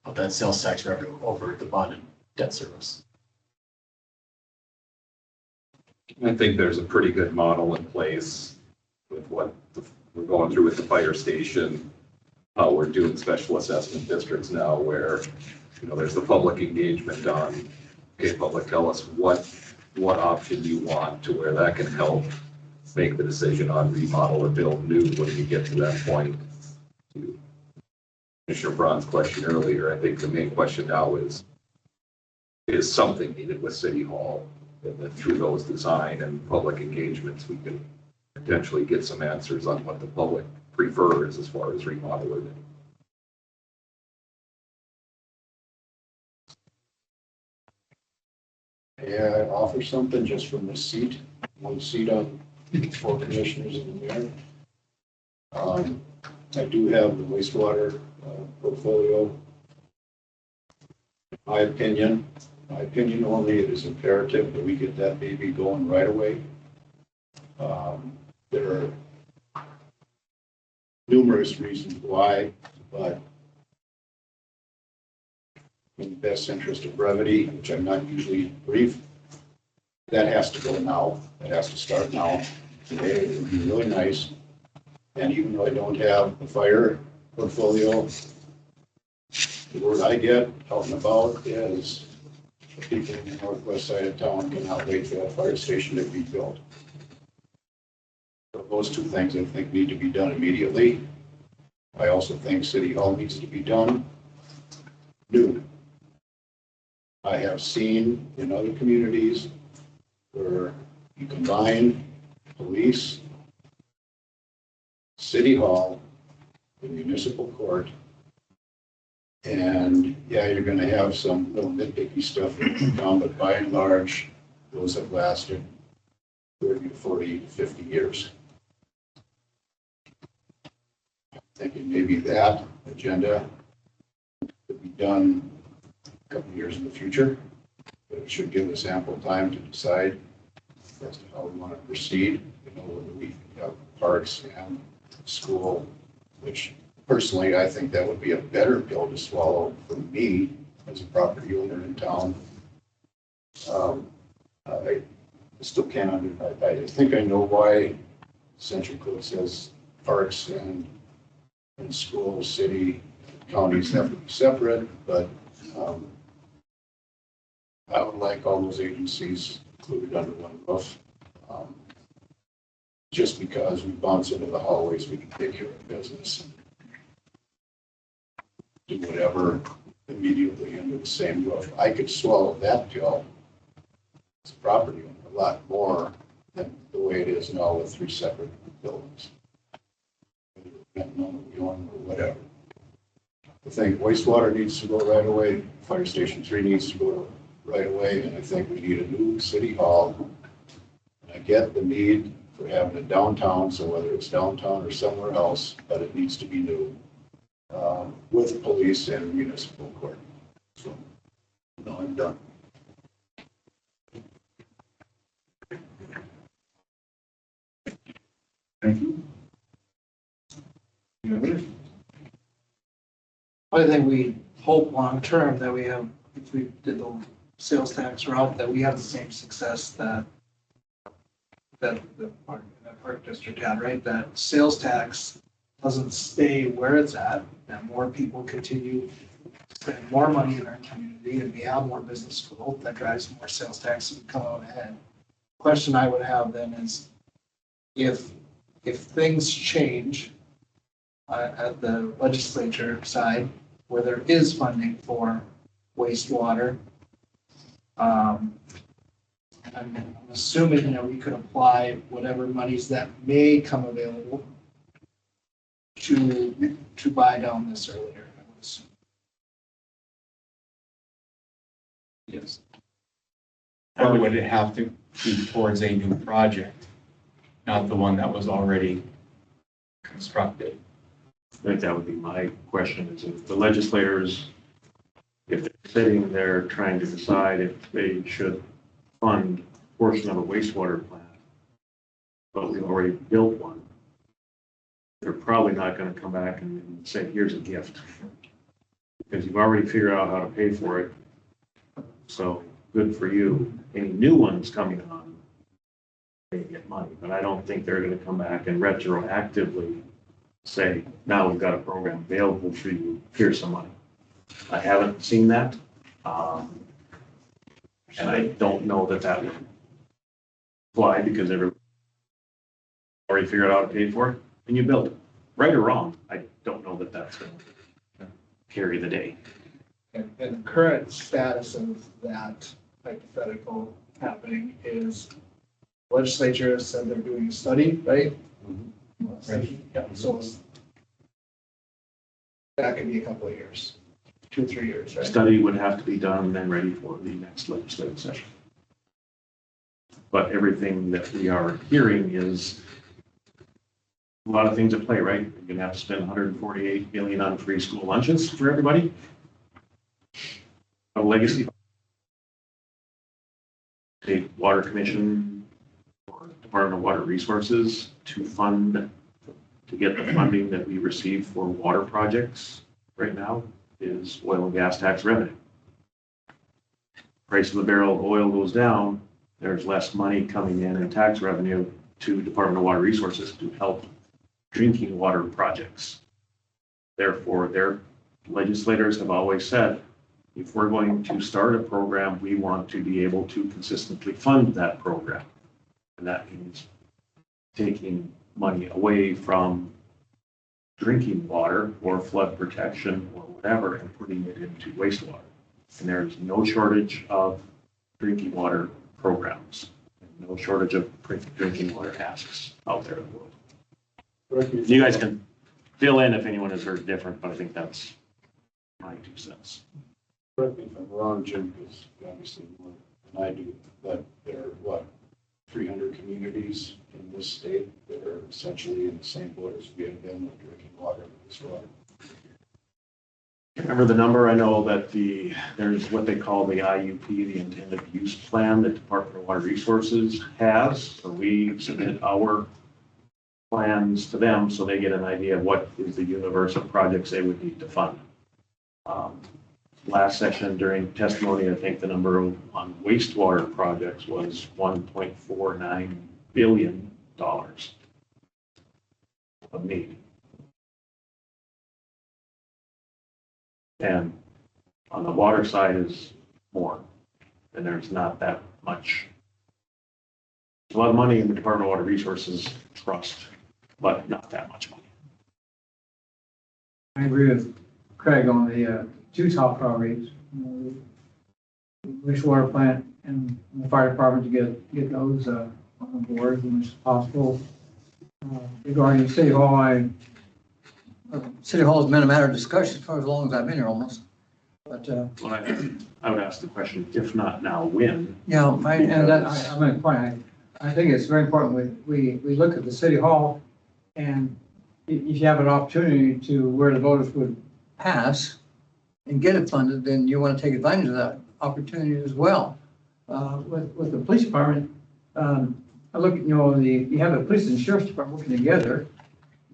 of that sales tax revenue over the bonded debt service. I think there's a pretty good model in place with what we're going through with the fire station. We're doing special assessment districts now where, there's the public engagement on, okay, public, tell us what option you want, to where that can help make the decision on remodel or build new when we get to that point. To Commissioner Braun's question earlier, I think the main question now is something needed with City Hall? And then through those design and public engagements, we can potentially get some answers on what the public prefers as far as remodeling. Yeah, I offer something just from this seat, one seat on 4 commissioners in the mayor. I do have the wastewater portfolio. My opinion only, it is imperative that we get that baby going right away. There are numerous reasons why, but in the best interest of brevity, which I'm not usually brief, That has to go now. That has to start now. Today, it would be really nice. And even though I don't have a fire portfolio, the word I get out and about is the people in the northwest side of town cannot wait for that fire station to be built. So those two things I think need to be done immediately. I also think City Hall needs to be done new. I have seen in other communities where you combine police, City Hall, the municipal court, and yeah, you're going to have some little nitpicky stuff that can come, but by and large, those have lasted 30, 40, 50 years. I'm thinking maybe that agenda could be done a couple of years in the future, but it should give us ample time to decide as to how we want to proceed. You know, whether we have parks and school, which personally, I think that would be a better pill to swallow for me as a property owner in town. I still can't, I think I know why Central Code says parks and schools, city, counties have to be separate, but I would like all those agencies included under one roof. Just because we bounce into the hallways, we can take care of business. Do whatever immediately under the same roof. I could swallow that pill as a property owner a lot more than the way it is now with 3 separate buildings. Or whatever. I think wastewater needs to go right away. Fire Station 3 needs to go right away. And I think we need a new city hall. And I get the need for having it downtown, so whether it's downtown or somewhere else, but it needs to be new. With police and municipal court. So, no, I'm done. Thank you. I think we hope long-term that we have, if we did the sales tax route, that we have the same success that the park district had, right? That sales tax doesn't stay where it's at, that more people continue to spend more money in our community, and we have more business growth that drives more sales tax and come out ahead. Question I would have then is, if things change at the legislature side, where there is funding for wastewater, I'm assuming that we could apply whatever monies that may come available to buy down this earlier. I would assume. Yes. Or would it have to be towards a new project, not the one that was already constructed? I think that would be my question, is if the legislators, if they're sitting there trying to decide if they should fund a portion of a wastewater plant, but we've already built one, they're probably not going to come back and say, here's a gift. Because you've already figured out how to pay for it. So good for you. Any new ones coming on, they get money. But I don't think they're going to come back and retroactively say, now we've got a program available for you, here's some money. I haven't seen that. And I don't know that that would fly because everybody already figured out how to pay for it and you build it. Right or wrong, I don't know that that's going to carry the day. And the current status of that hypothetical happening is legislature has said they're doing a study, right? Right. Yeah, so that could be a couple of years, 2 or 3 years, right? Study would have to be done and then ready for the next legislative session. But everything that we are hearing is a lot of things at play, right? You're going to have to spend $148 million on free school lunches for everybody. A legacy. State Water Commission or Department of Water Resources to fund, to get the funding that we receive for water projects right now is oil and gas tax revenue. Price of a barrel of oil goes down, there's less money coming in tax revenue to Department of Water Resources to help drinking water projects. Therefore, their legislators have always said, if we're going to start a program, we want to be able to consistently fund that program. And that means taking money away from drinking water or flood protection or whatever and putting it into wastewater. And there's no shortage of drinking water programs, no shortage of drinking water asks out there in the world. You guys can fill in if anyone has heard different, but I think that's my 2 cents. Correct me if I'm wrong, Jim, because obviously more than I do, but there are, what, 300 communities in this state that are essentially in the same boat as we have been with drinking water and wastewater. Remember the number? I know that there's what they call the IUP, the intended use plan that Department of Water Resources has. So we submit our plans to them so they get an idea of what is the universe of projects they would need to fund. Last session during testimony, I think the number on wastewater projects was $1.49 billion of need. And on the water side is more, and there's not that much. There's a lot of money in the Department of Water Resources trust, but not that much money. I agree with Craig on the 2 top priorities. The wastewater plant and the fire department to get those on board as much as possible. Regarding City Hall, City Hall has been a matter of discussion for as long as I've been here almost. But Well, I would ask the question, if not now, when? yeah, I'm in point. I think it's very important we look at the City Hall, and if you have an opportunity to where the voters would pass and get it funded, then you want to take advantage of that opportunity as well. With the police department, I look at, you have the police and sheriff's department working together.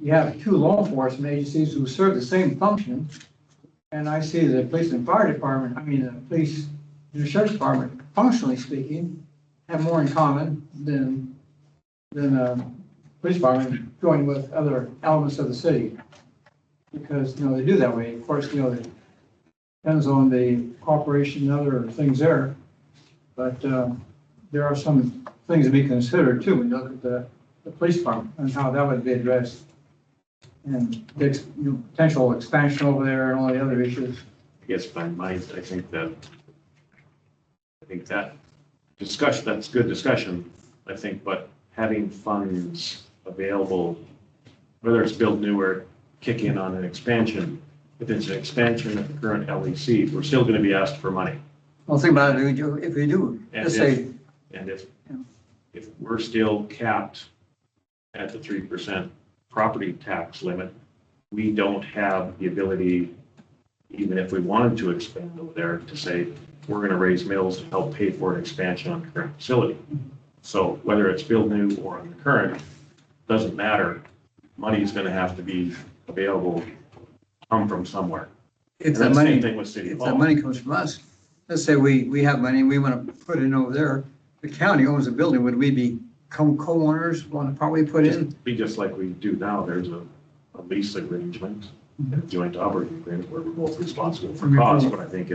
You have 2 law enforcement agencies who serve the same function. And I see the police and fire department, the police and the sheriff's department, functionally speaking, have more in common than police department joining with other elements of the city. Because, they do that way. Of course, it depends on the cooperation and other things there. But there are some things to be considered too when you look at the police department and how that would be addressed. And the potential expansion over there and all the other issues. I guess by mind, I think that discussion, that's good discussion, I think, but having funds available, whether it's build new or kick in on an expansion, if it's an expansion of the current LEC, we're still going to be asked for money. Well, think about it, if we do, let's say. And if we're still capped at the 3% property tax limit, we don't have the ability, even if we wanted to expand over there, to say, we're going to raise mills to help pay for an expansion on the current facility. So whether it's build new or on the current, doesn't matter. Money is going to have to be available, come from somewhere. If And that money, same thing with City if Hall. that money comes from us, let's say we have money, we want to put it in over there. The county owns the building. Would we be co-owners, want to probably put in? Be just like we do now. There's a lease arrangement, a joint operating agreement where we're both responsible for costs. But I think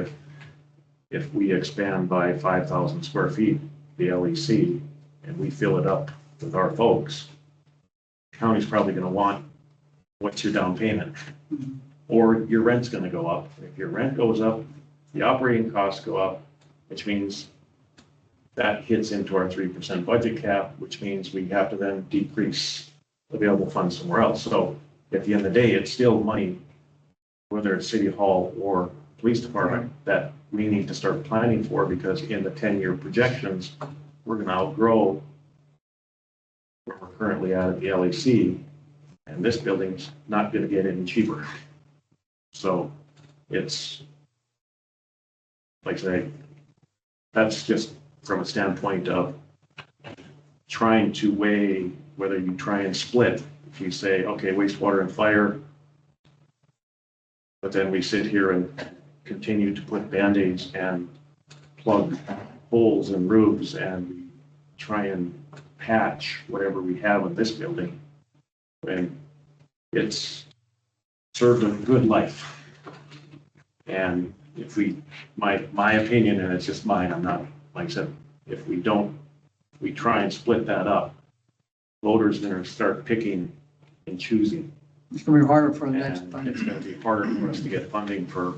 if we expand by 5,000 square feet, the LEC, and we fill it up with our folks, the county's probably going to want, what's your down payment? Or your rent's going to go up. If your rent goes up, the operating costs go up, which means that hits into our 3% budget cap, which means we have to then decrease available funds somewhere else. So at the end of the day, it's still money, whether it's City Hall or Police Department, that we need to start planning for, because in the 10-year projections, we're going to outgrow where we're currently at the LEC, and this building's not going to get any cheaper. So it's, like I say, that's just from a standpoint of trying to weigh whether you try and split. If you say, okay, wastewater and fire, but then we sit here and continue to put Band-Aids and plug holes in roofs, and we try and patch whatever we have in this building when it's served a good life. And if we, my opinion, and it's just mine, I'm not, like I said, if we try and split that up, voters are going to start picking and choosing. It's gonna be harder for the next And funding. it's going to be harder for us to get funding for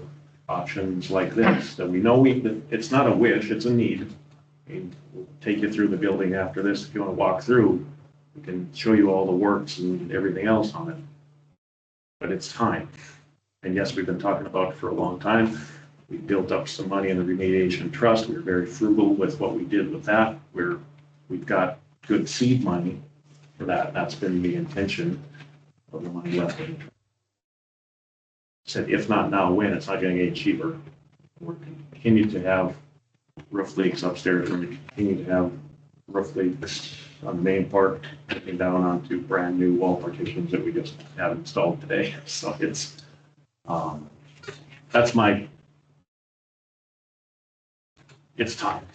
options like this, that we know that it's not a wish, it's a need. I mean, we'll take you through the building after this. If you want to walk through, we can show you all the works and everything else on it. But it's time. And yes, we've been talking about it for a long time. We built up some money in the remediation trust. We were very frugal with what we did with that. We've got good seed money for that. That's been the intention of the money left in the trust. Said, if not now, when? It's not going to get cheaper. We're continue to have roof leaks upstairs. We're going to continue to have roof leaks on the main part, taking down onto brand new wall partitions that we just have installed today. So it's, that's it's time.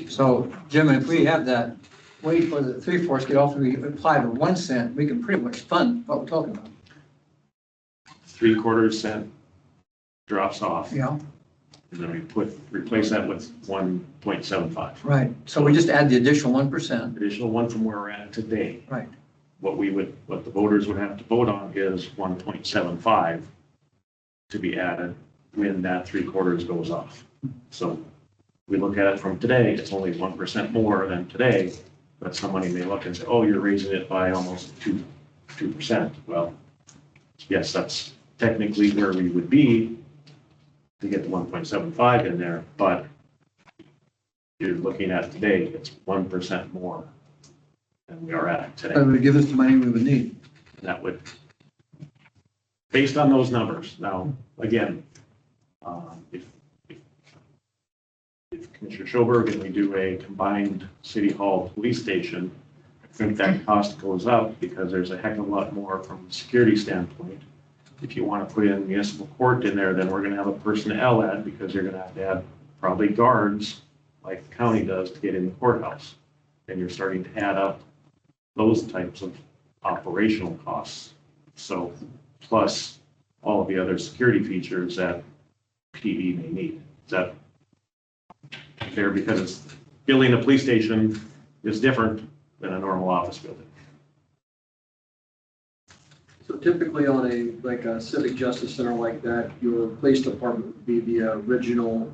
So, Jim, if we have that, wait for the 3/4 get off, we apply the 1 cent, we can pretty much fund what we're talking about. 3/4 cent drops off. Yeah, And then we replace that with 1.75. right. So we just add the additional 1%. Additional one from where we're at today. Right. What the voters would have to vote on is 1.75 to be added when that 3/4 goes off. So we look at it from today, it's only 1% more than today, but somebody may look and say, oh, you're raising it by almost 2%. Well, yes, that's technically where we would be to get the 1.75 in there, but you're looking at today, it's 1% more than we are at today. That would give us the money we would need. And that would, based on those numbers. Now, again, if Commissioner Schoberg and we do a combined city hall police station, I think that cost goes up because there's a heck of a lot more from a security standpoint. If you want to put in municipal court in there, then we're going to have a personnel add because you're going to have probably guards like the county does to get in the courthouse. And you're starting to add up those types of operational costs. So plus all of the other security features that PD may need. Is that fair? Because building a police station is different than a normal office building. So typically on a civic justice center like that, your police department would be the original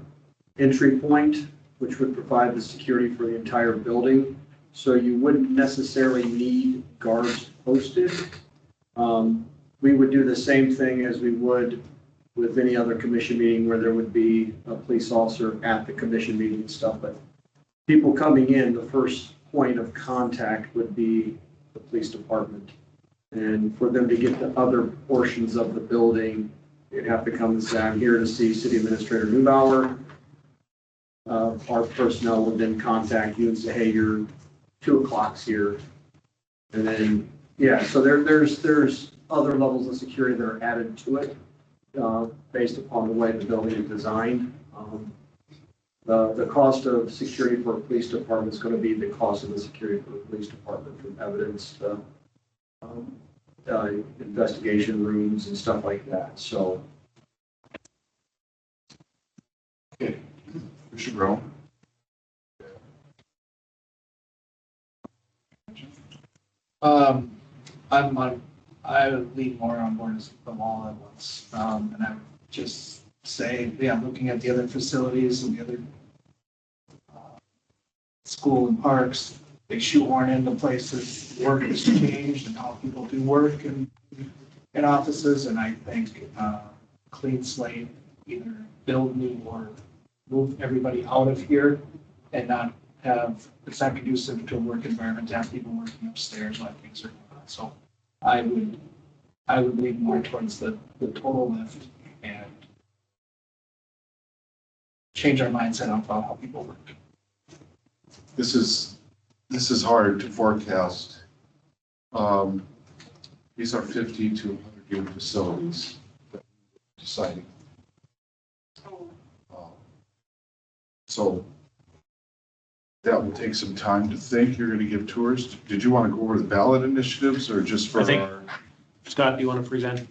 entry point, which would provide the security for the entire building. So you wouldn't necessarily need guards posted. We would do the same thing as we would with any other commission meeting where there would be a police officer at the commission meeting and stuff. But people coming in, the first point of contact would be the police department. And for them to get to other portions of the building, you'd have to come and say, I'm here to see City Administrator Neubauer. Our personnel would then contact you and say, hey, you're 2 o'clock's here. And then, yeah, so there's other levels of security that are added to it based upon the way the building is designed. The cost of security for a police department is going to be the cost of the security for the police department, from evidence to investigation rooms and stuff like that. So. Okay. Commissioner Grow. I would lean more on board as them all at once. And I would just say, yeah, looking at the other facilities and the other school and parks, they shoehorn into places, work has changed and how people do work in offices. And I think clean slate, either build new or move everybody out of here and not have, it's not conducive to a work environment to have people working upstairs while things are going on. So I would lean more towards the total lift and change our mindset about how people work. This is hard to forecast. These are 50 to 100 unit facilities that we're deciding. So That will take some time to think. You're going to give tours. Did you want to go over the ballot initiatives or just for I think- our? Scott, do you want to present?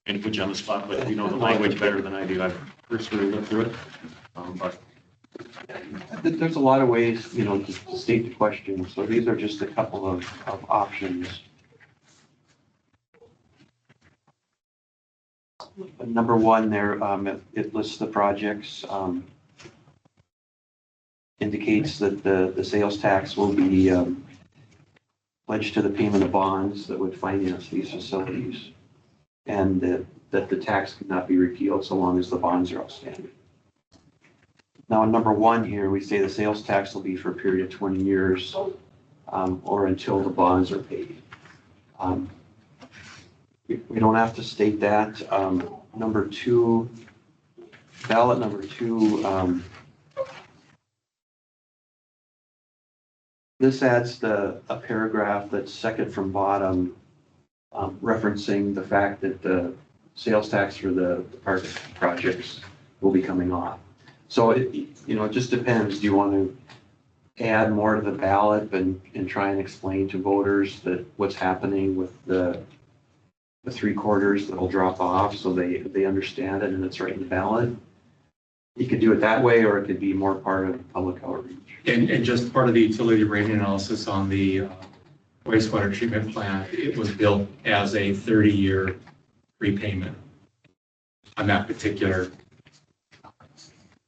And put you on the spot, but you know the language better than I do. I've personally looked through it. But There's a lot of ways, to state the question, so these are just a couple of options. Number one there, it lists the projects, indicates that the sales tax will be pledged to the payment of bonds that would finance these facilities, and that the tax cannot be repealed so long as the bonds are outstanding. Now, in number one here, we say the sales tax will be for a period of 20 years or until the bonds are paid. We don't have to state that. Number two, ballot number two, this adds a paragraph that's second from bottom, referencing the fact that the sales tax for the park projects will be coming off. So it just depends. Do you want to add more to the ballot and try and explain to voters that what's happening with the 3/4 that'll drop off so they understand it and it's right in the ballot? You could do it that way, or it could be more part of public outreach. And just part of the utility rate analysis on the wastewater treatment plant, it was built as a 30-year repayment on that particular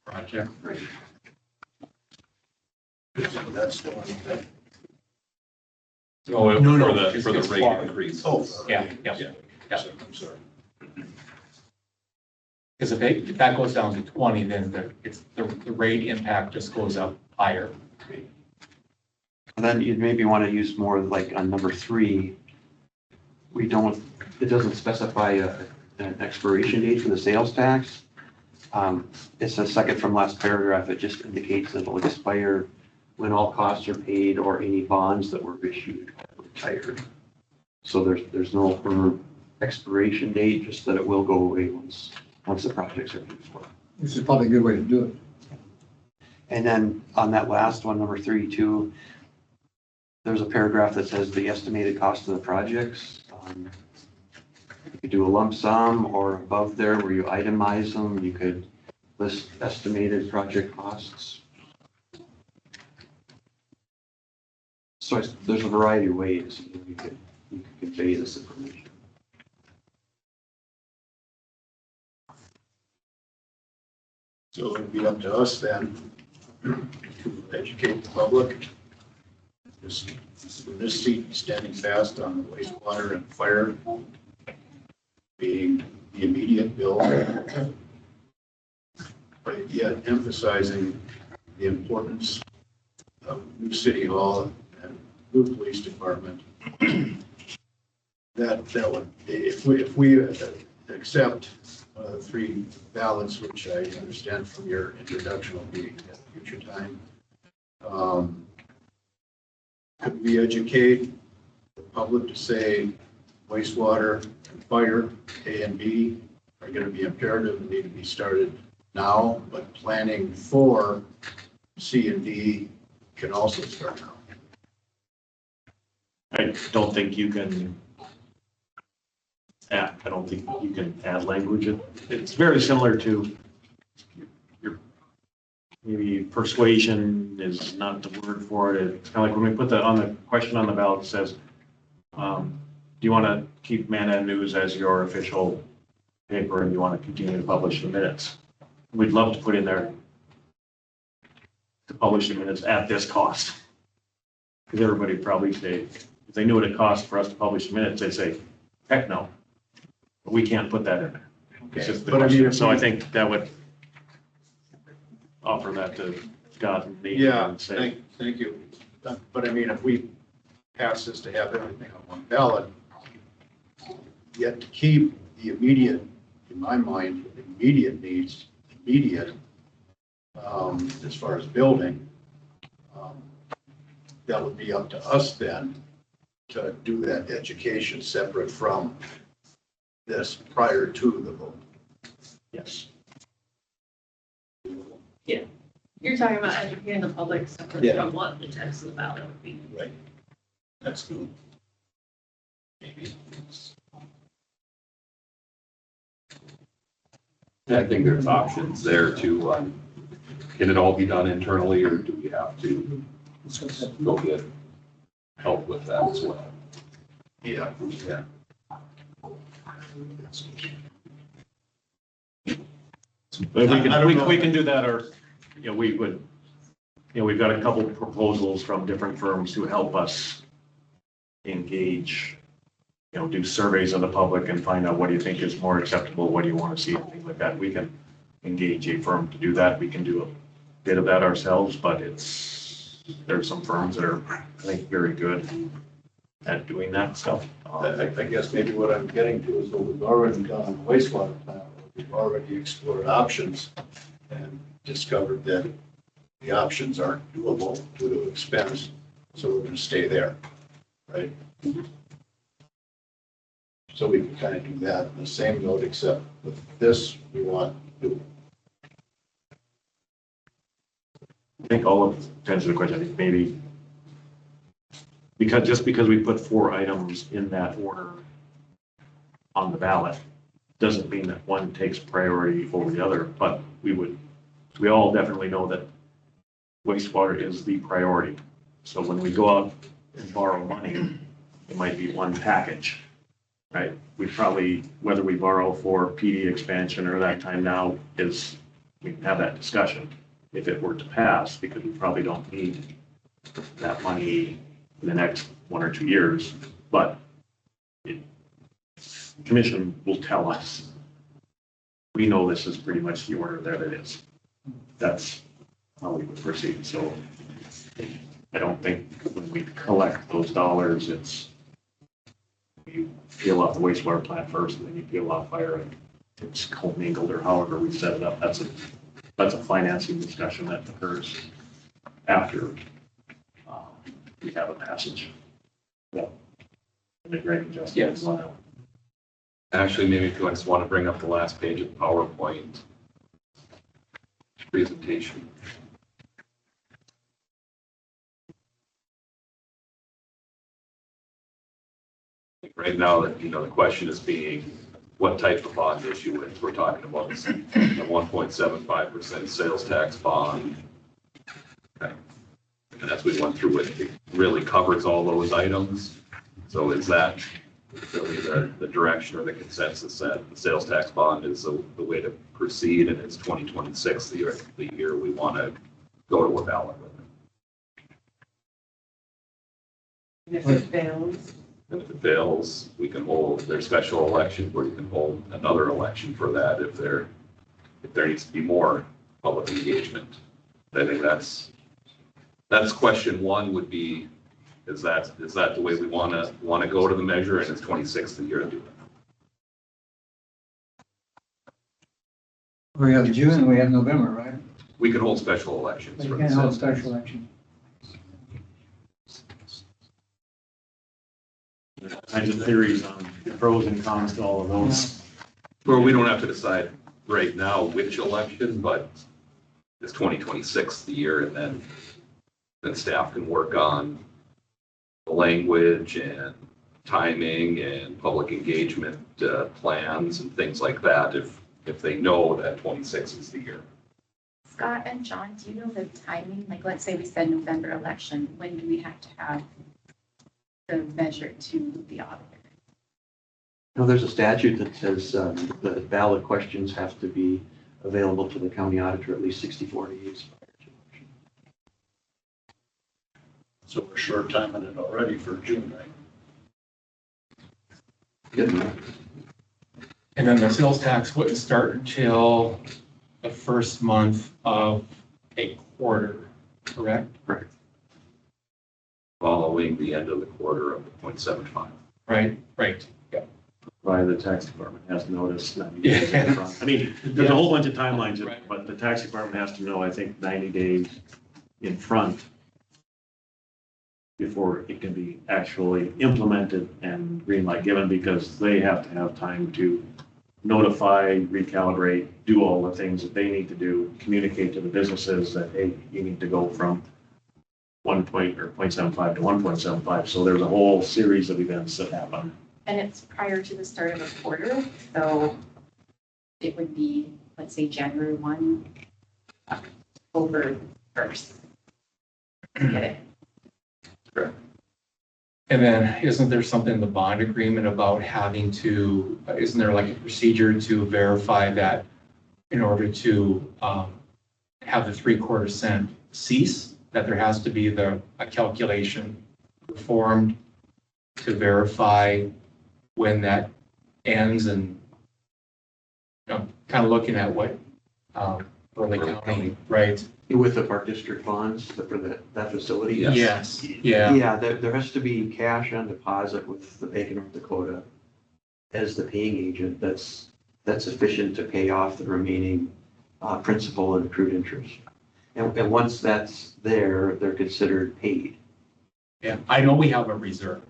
project. That's the one that. Oh, No, for the it's rate far. increase. Oh. Yeah. I'm sorry. Because if that goes down to 20, then the rate impact just goes up higher. And then you'd maybe want to use more like on number three, it doesn't specify an expiration date for the sales tax. It's the second from last paragraph. It just indicates that it'll expire when all costs are paid or any bonds that were issued are retired. So there's no firm expiration date, just that it will go away once the projects are paid for. This is probably a good way to do it. And then on that last one, number 32, there's a paragraph that says the estimated cost of the projects. You could do a lump sum, or above there where you itemize them, you could list estimated project costs. So there's a variety of ways you could convey this information. So it'd be up to us then to educate the public. This seat standing fast on the wastewater and fire being the immediate bill, but yet emphasizing the importance of new city hall and new police department. That would, if we accept three ballots, which I understand from your introduction will be at a future time, could we educate the public to say wastewater and fire, A and B, are going to be imperative and need to be started now, but planning for C and D can also start now? I don't think you can add language. It's very similar to your, maybe persuasion is not the word for it. It's kind of like when we put on the question on the ballot that says, do you want to keep Mandan News as your official paper and you want to continue to publish the minutes? We'd love to put in there to publish the minutes at this cost. Because everybody would probably say, if they knew what it cost for us to publish the minutes, they'd say, heck no. But we can't put that in there. It's just the question. So I think that would offer that to Scott and Nate. Yeah, and say, thank you. But I mean, if we pass this to have everything on one ballot, yet to keep the immediate, in my mind, immediate needs, as far as building, that would be up to us then to do that education separate from this prior to the vote. yes. talking about educating the public separate Yeah. from what the text of the ballot would be. Right. That's good. Maybe. I think there's options there to, can it all be done internally, or do we have to go get help with that as well? Yeah. Yeah. But I don't know. we can do that, or, you know, we would, you know, we've got a couple proposals from different firms to help us engage, you know, do surveys of the public and find out what do you think is more acceptable, what do you want to see, and things like that. We can engage a firm to do that. We can do a bit of that ourselves, but there's some firms that are, I think, very good at doing that stuff. I guess maybe what I'm getting to is what we've already done on the wastewater plant. We've already explored options and discovered that the options aren't doable due to expense, so we're gonna stay there, right? So we can kind of do that in the same note, except with this, we want to do. I think all of, to answer the question, I think maybe because we put 4 items in that order on the ballot, doesn't mean that one takes priority over the other, but we all definitely know that wastewater is the priority. So when we go out and borrow money, it might be one package, right? We probably, whether we borrow for PD expansion or that time now is, we can have that discussion if it were to pass, because we probably don't need that money in the next 1 or 2 years, but commission will tell us, we know this is pretty much the order that it is. That's how we would proceed. So I don't think when we collect those dollars, it's you peel off the wastewater plant first, and then you peel off fire, and it's commingled, or however we set it up. That's a financing discussion that occurs after we have a passage. Yeah. And the Greg and Justin. Yes. Actually, maybe if you just want to bring up the last page of PowerPoint presentation. Right now, that, you know, the question is being, what type of bond issuance we're talking about? The 1.75% sales tax bond. Okay. And as we went through it, it really covers all those items. So is that really the direction or the consensus that the sales tax bond is the way to proceed, and it's 2026, the year we want to go to a ballot with it? And if it fails, And if it fails, we can hold, there's special elections where you can hold another election for that if there needs to be more public engagement. I think that's question one would be, is that the way we want to go to the measure, and it's 26 the year to do it? We have June and we have November, right? We can hold special elections. But you for can't the hold sales tax. special election. Kinds of theories on the pros and cons to all of those. Well, we don't have to decide right now which election, but it's 2026 the year, and then staff can work on the language and timing and public engagement plans and things like that if they know that 26 is the year. Scott and John, do you know the timing? Like, let's say we said November election, when do we have to have the measure to the auditor? No, there's a statute that says the ballot questions have to be available to the county auditor at least 64 days prior to election. So we're short timing it already for June, right? Good. And then the sales tax wouldn't start until the first month of a quarter, correct? Correct. Following the end of the quarter of the 0.75. Right, right. By the tax department has notice 90 days in front. I mean, there's a whole bunch of timelines, Right. but the tax department has to know, I think, 90 days in front before it can be actually implemented and green light given, because they have to have time to notify, recalibrate, do all the things that they need to do, communicate to the businesses that, hey, you need to go from 0.75 to 1.75. So there's a whole series of events that happen. And it's prior to the start of a quarter, so it would be, let's say, January 1, October 1st. Get it? And then isn't there something in the bond agreement about having to, isn't there like a procedure to verify that in order to have the 3/4 cent cease, that there has to be a calculation performed to verify when that ends, and kind of looking at what Burley County, right? With the park district bonds for that facility? Yes. Yes, yeah. Yeah, there has to be cash on deposit with the Bank of North Dakota as the paying agent that's sufficient to pay off the remaining principal and accrued interest. And once that's there, they're considered paid. Yeah, I know we have a reserve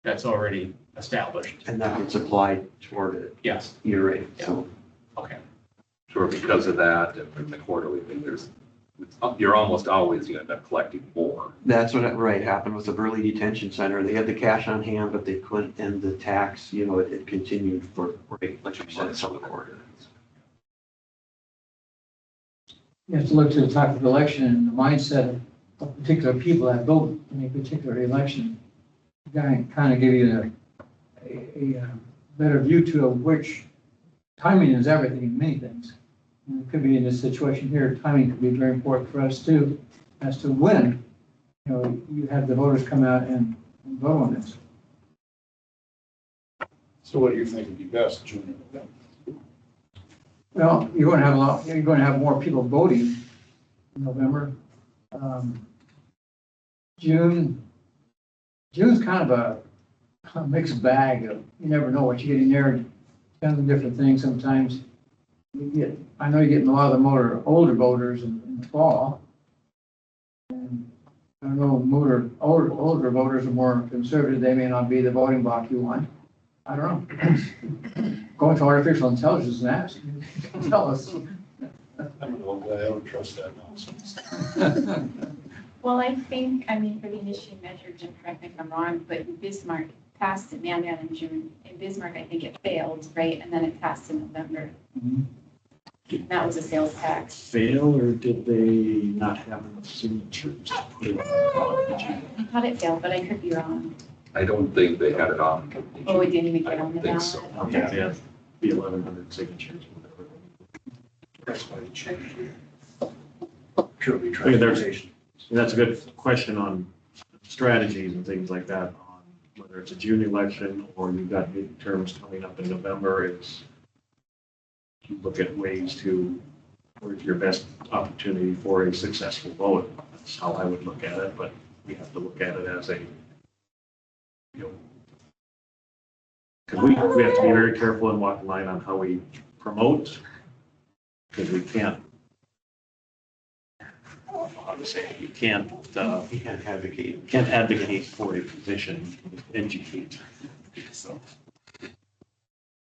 that's already established. And that gets applied toward it. Yes, You're right. So okay. Sure, because of that, and the quarterly thing, you're almost always going to end up collecting more. that's what happened with the Burley Detention Center. They had the cash on hand, but they couldn't end the tax. It continued for, like you said, some quarter. You have to look to the type of election and the mindset of particular people that vote in a particular election. Kind of give you a better view to which timing is everything in many things. And it could be in this situation here, timing could be very important for us too, as to when, you have the voters come out and vote on this. So what do you think would be best, June or November? Well, you're going to have more people voting in November. June's kind of a mixed bag. You never know what you get in there. Depends on different things sometimes. I know you're getting a lot of the older voters in the fall. And I know older voters are more conservative. They may not be the voting bloc you want. I don't know. Go into artificial intelligence and ask. Tell us. I'm an old guy, I don't trust that nonsense. Well, I think, for the initiating measure, Jim, correct me if I'm wrong, but Bismarck passed in Mandan in June. In Bismarck, I think it failed, right? And then it passed in November. Mhm. And that was a sales tax. Fail, or did they not have enough signatures to put it on the ballot? I thought it failed, but I could be wrong. I don't think they had it on. Oh, it didn't even get on the I don't ballot? think so. Yeah, they had the 1,100 signatures, whatever. That's why they changed it. Purely I mean, there's- transportation. That's a good question on strategies and things like that, on whether it's a June election or you've got midterms coming up in November. It's, you look at ways to, where's your best opportunity for a successful vote. That's how I would look at it, but we have to look at it as because we have to be very careful and walk the line on how we promote, because we can't, how to say it, you can't advocate for a position, educate. So.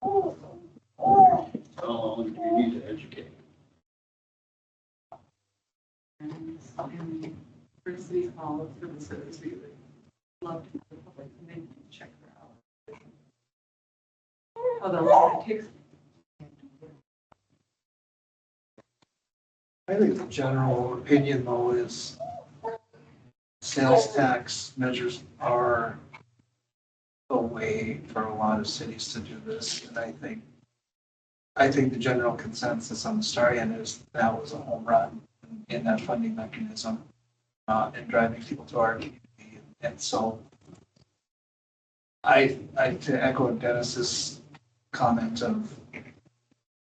How long do you need to educate? And for City Hall, for the service, we would love to have the public come in and check her out. Although it takes. I think the general opinion though is sales tax measures are the way for a lot of cities to do this. And I think the general consensus on the start end is that was a home run in that funding mechanism and driving people to our community. And so I to echo Dennis's comment of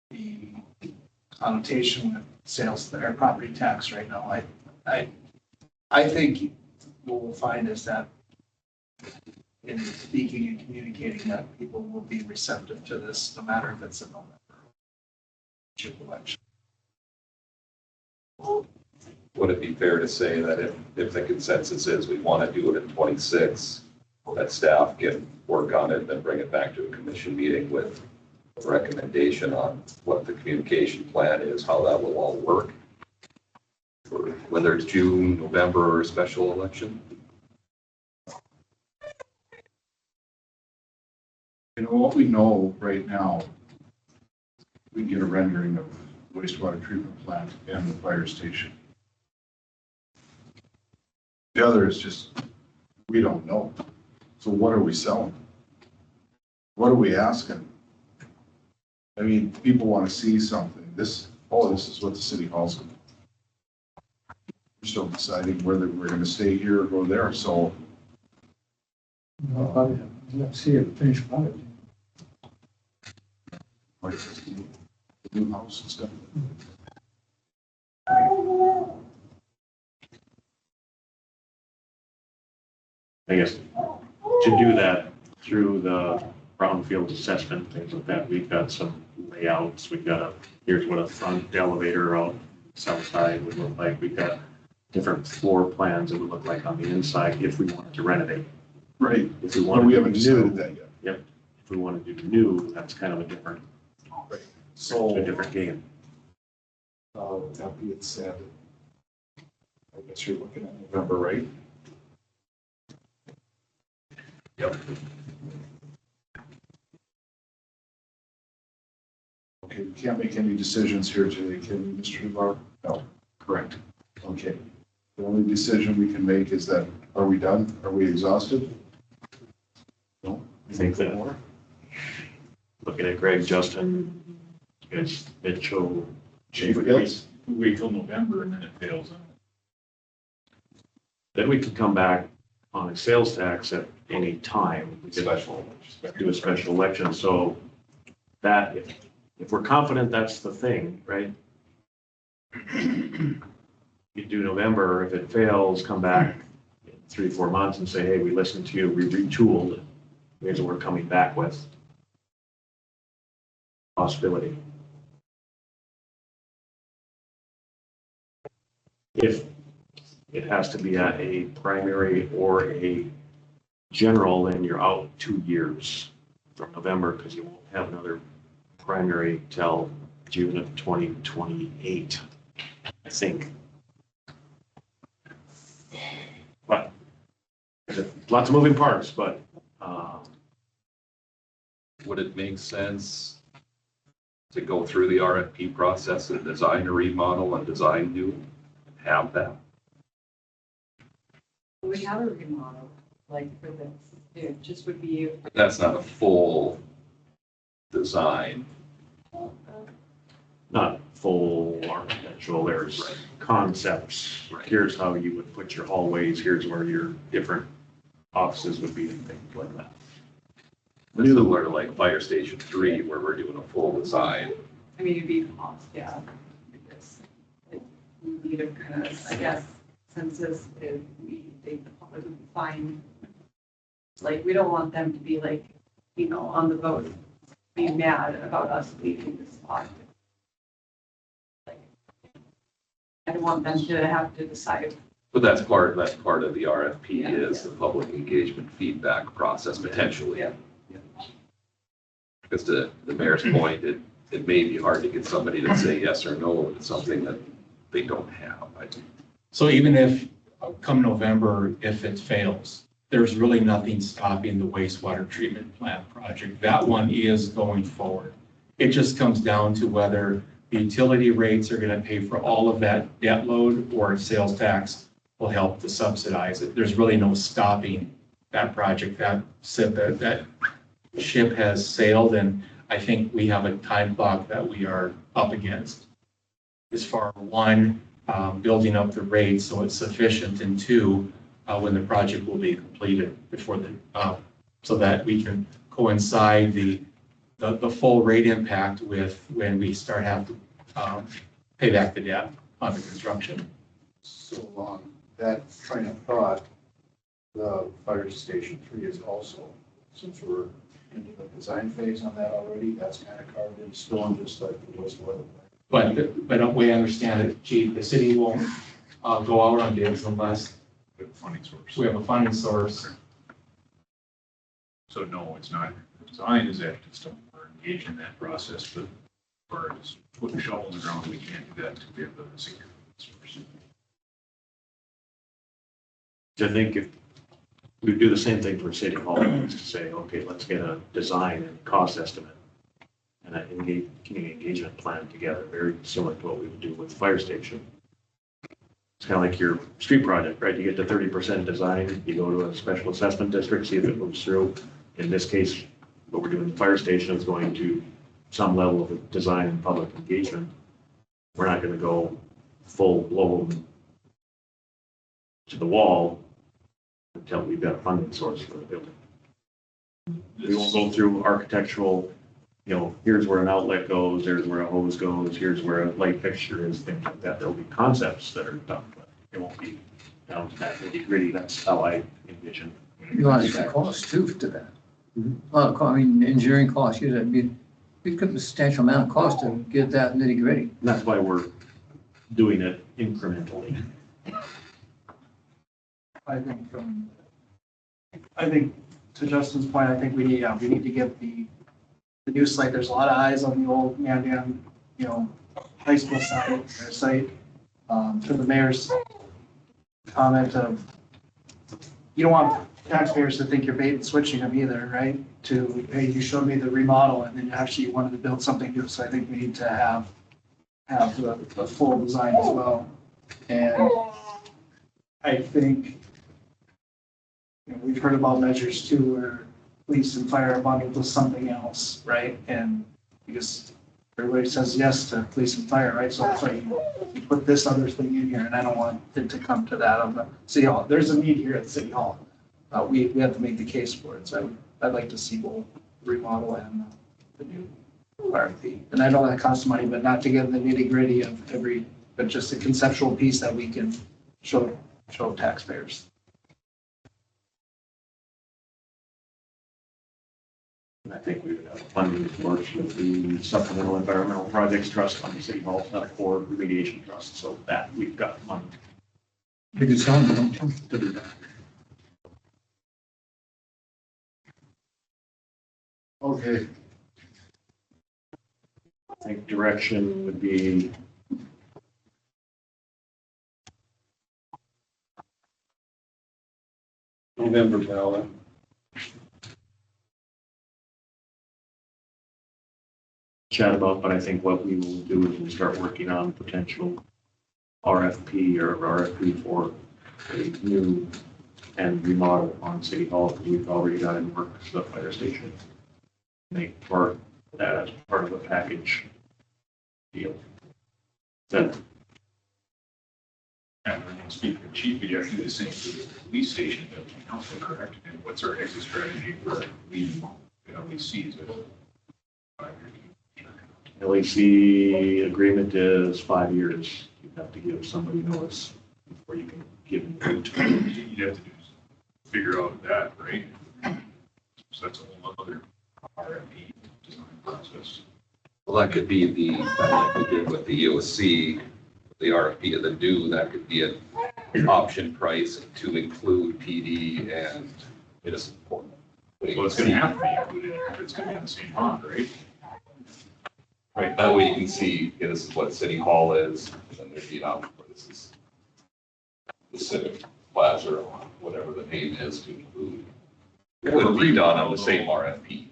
the connotation with sales or property tax right now, I think what we'll find is that in speaking and communicating that people will be receptive to this, no matter if it's a November election. Would it be fair to say that if the consensus is we want to do it in 26, that staff can work on it and then bring it back to a commission meeting with a recommendation on what the communication plan is, how that will all work, for whether it's June, November, or a special election. You know, what we know right now, we get a rendering of wastewater treatment plant and the fire station. The other is just, we don't know. So what are we selling? What are we asking? I mean, people want to see something. This is what the city hall's going to do. We're still deciding whether we're going to stay here or go there, so. Let's see it finished product. Like the new house and stuff. I guess to do that through the brownfield assessment, things like that, we've got some layouts. We've got here's what a front elevator out south side would look like. We've got different floor plans it would look like on the inside if we wanted to renovate. Right. If we Well, wanted we to haven't do decided new, that yet. yep. If we want to do new, that's kind of a different So, different game. that being said, I guess you're looking at November, right? Yep. Okay, we can't make any decisions here today, can we, Mr. Duvar? No, correct. Okay. The only decision we can make is that, are we done? Are we exhausted? No? I think that More? looking at Greg, Justin, you guys, Mitchell, Chief Gills? Wait till November and then it fails. then we could come back on a sales tax at any time. We could do a special election, so that, if we're confident that's the thing, right? You do November, if it fails, come back in 3-4 months and say, hey, we listened to you, we retooled, here's what we're coming back with. Possibility. If it has to be at a primary or a general, then you're out 2 years from November because you won't have another primary till June of 2028, I think. But there's lots of moving parts, but Would it make sense to go through the RFP process and design a remodel and design new, and have that? We have a remodel, like for this, it just would be. That's not a full design. not full architectural, there's concepts. Here's how you would put your hallways, here's where your different offices would be and things like that. Similar to like Fire Station 3, where we're doing a full design. I mean, it'd be cost, yeah. Because we need a kind of, I guess, census if we think the public would be fine. Like, we don't want them to be like, you know, on the vote, be mad about us leaving the spot. Like, I don't want them to have to decide. But that's part of the RFP Yeah, is the public engagement feedback process potentially. Yeah. Because to the mayor's point, it may be hard to get somebody to say yes or no to something that they don't have. So even if, come November, if it fails, there's really nothing stopping the wastewater treatment plant project. That one is going forward. It just comes down to whether the utility rates are gonna pay for all of that debt load or sales tax will help to subsidize it. There's really no stopping that project. That ship has sailed, and I think we have a time clock that we are up against. As far as one, building up the rates so it's sufficient, and two, when the project will be completed before so that we can coincide the full rate impact with when we start have to pay back the debt on the construction. So along that train of thought, the Fire Station 3 is also, since we're into the design phase on that already, that's kind of carved in stone, just like the wastewater plant. But we understand it, Chief, the city won't go out on bids unless Funding source. we have a funding source. So no, it's not. The design is active still. We're engaged in that process, but as far as putting a shovel in the ground, we can't do that until we have the secure source. I think if we do the same thing for City Hall, is to say, okay, let's get a design and cost estimate and a community engagement plan together, very similar to what we would do with the fire station. It's kind of like your street project, right? You get to 30% design, you go to a special assessment district, see if it moves through. In this case, what we're doing with the fire station is going to some level of design and public engagement. We're not going to go full blown to the wall until we've got a funding source for the building. We won't go through architectural, here's where an outlet goes, there's where a hose goes, here's where a light fixture is, things like that. There'll be concepts that are done, but it won't be down to that nitty gritty. That's how I envision. You want to cost too to that. Well, I mean, engineering costs, it'd be a substantial amount of cost to get that nitty gritty. And that's why we're doing it incrementally. I think to Justin's point, I think we need to get the new site. There's a lot of eyes on the old Mandan, high school site. To the mayor's comment of, you don't want taxpayers to think you're bait and switching them either, right? To, hey, you showed me the remodel and then actually you wanted to build something new. So I think we need to have the full design as well. And I think, we've heard about measures too, where police and fire are bundled with something else, right? And because everybody says yes to police and fire, right? So that's why you put this other thing in here, and I don't want it to come to that on the City Hall. There's a need here at City Hall. We have to make the case for it. So I'd like to see both remodel and the new RFP. And I know that costs money, but not to get the nitty gritty of but just a conceptual piece that we can show taxpayers. And I think we would have funding source with the Supplemental Environmental Projects Trust on the City Hall, or Remediation Trust, so that we've got money Big as hell, to do that. Okay, I think direction would be November ballot. chat about, but I think what we will do is we'll start working on potential RFP or RFP for a new and remodel on City Hall, because we've already got in work the fire station. Make part that as part of a package deal. Then, And speaking of chief, we actually do the same for the police station, that we council, correct? And what's our exit strategy for leaving the LECs? LEC agreement is 5 years. You have to give somebody notice before you can give them vote. You'd have to figure out that, right? So that's a whole other RFP design process. Well, that could be like we did with the EOC, the RFP of the new, that could be an option price to include PD and municipal. Well, it's going to have to be included if it's going to be in the same bond, right? Right, that way you can see, okay, this is what City Hall is, and then there'd be an option for this is the Civic Plaza, or whatever the name is to include. It would be done on the same RFP.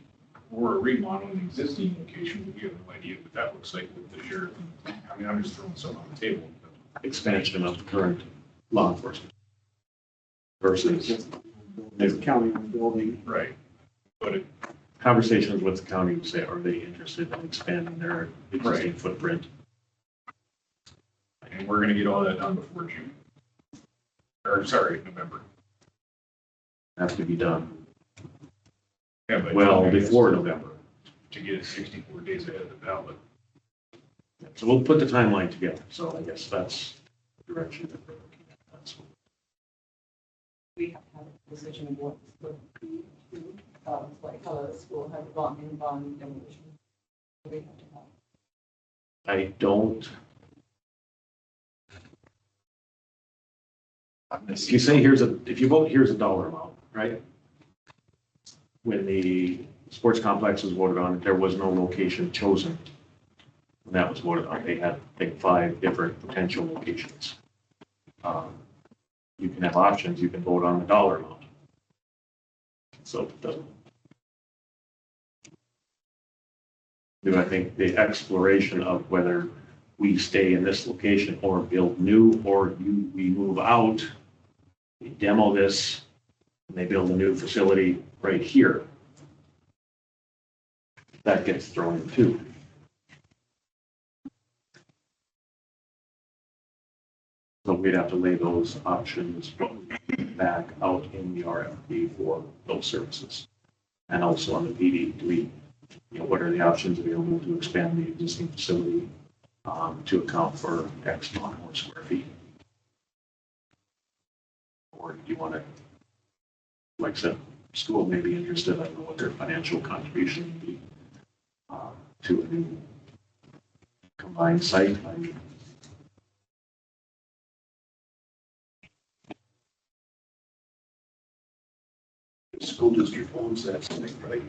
Or a remodel in the existing location, we have no idea what that looks like with the sheriff. I mean, I'm just throwing something on the table. Expansion of the current law enforcement versus This county building. Right. But it, conversations with the county to say, are they interested in expanding their existing footprint? and we're going to get all that done before June. Or, sorry, November. Have to be done Yeah, but well before November. to get it 64 days ahead of the ballot. So we'll put the timeline together. So I guess that's the direction that we're looking at. That's what We have to have a decision of what's the, like how the school has gone in bond demolition. We have to have. I don't. If you say if you vote, here's a dollar amount, right? When the sports complex was voted on, there was no location chosen. When that was voted on, they had, I think, 5 different potential locations. You can have options, you can vote on the dollar amount. So I think the exploration of whether we stay in this location or build new, or we move out, we demo this, and they build a new facility right here, that gets thrown in too. So we'd have to lay those options back out in the RFP for those services. And also on the PD, what are the options available to expand the existing facility to account for X amount more square feet? Or do you want to, like I said, school may be interested, I don't know what their financial contribution would be to a new combined site. The school district owns that thing, right?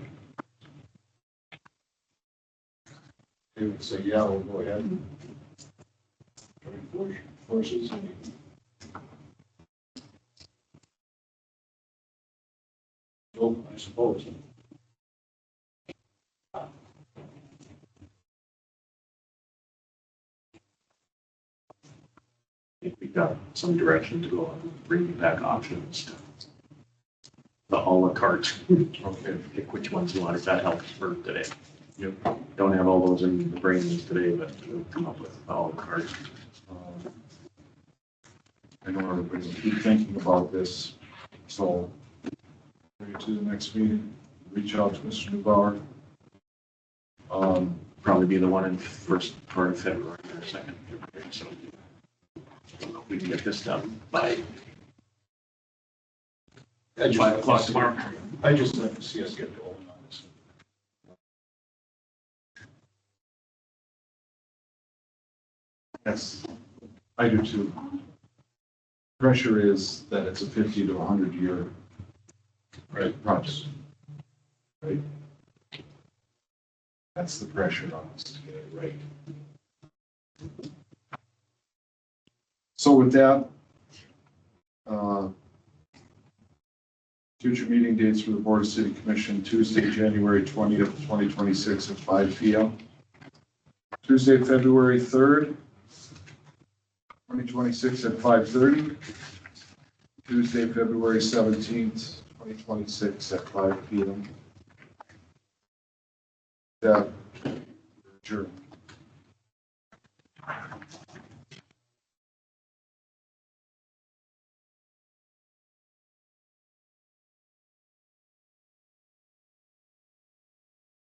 They would say, yeah, we'll go ahead and join forces. Oh, I suppose. If we've got some direction to go on, bringing back options. The a la carte. Okay, pick which ones you want, if that helps for today. Yep. Don't have all those in the brains today, but we'll come up with a la carte. I know everybody will keep thinking about this, so bring it to the next meeting, reach out to Mr. Neubauer. Probably be the one in first part of February or second February, so I don't know if we can get this done by 5 o'clock tomorrow. I just like to see us get going on this. Yes, I do too. Pressure is that it's a 50 to 100 year project. Right? That's the pressure on us to get it right. So with that, future meeting dates for the Board of City Commission, Tuesday, January 20th, 2026 at 5 p.m. Tuesday, February 3rd, 2026 at 5:30. Tuesday, February 17th, 2026 at 5 p.m. That adjourned.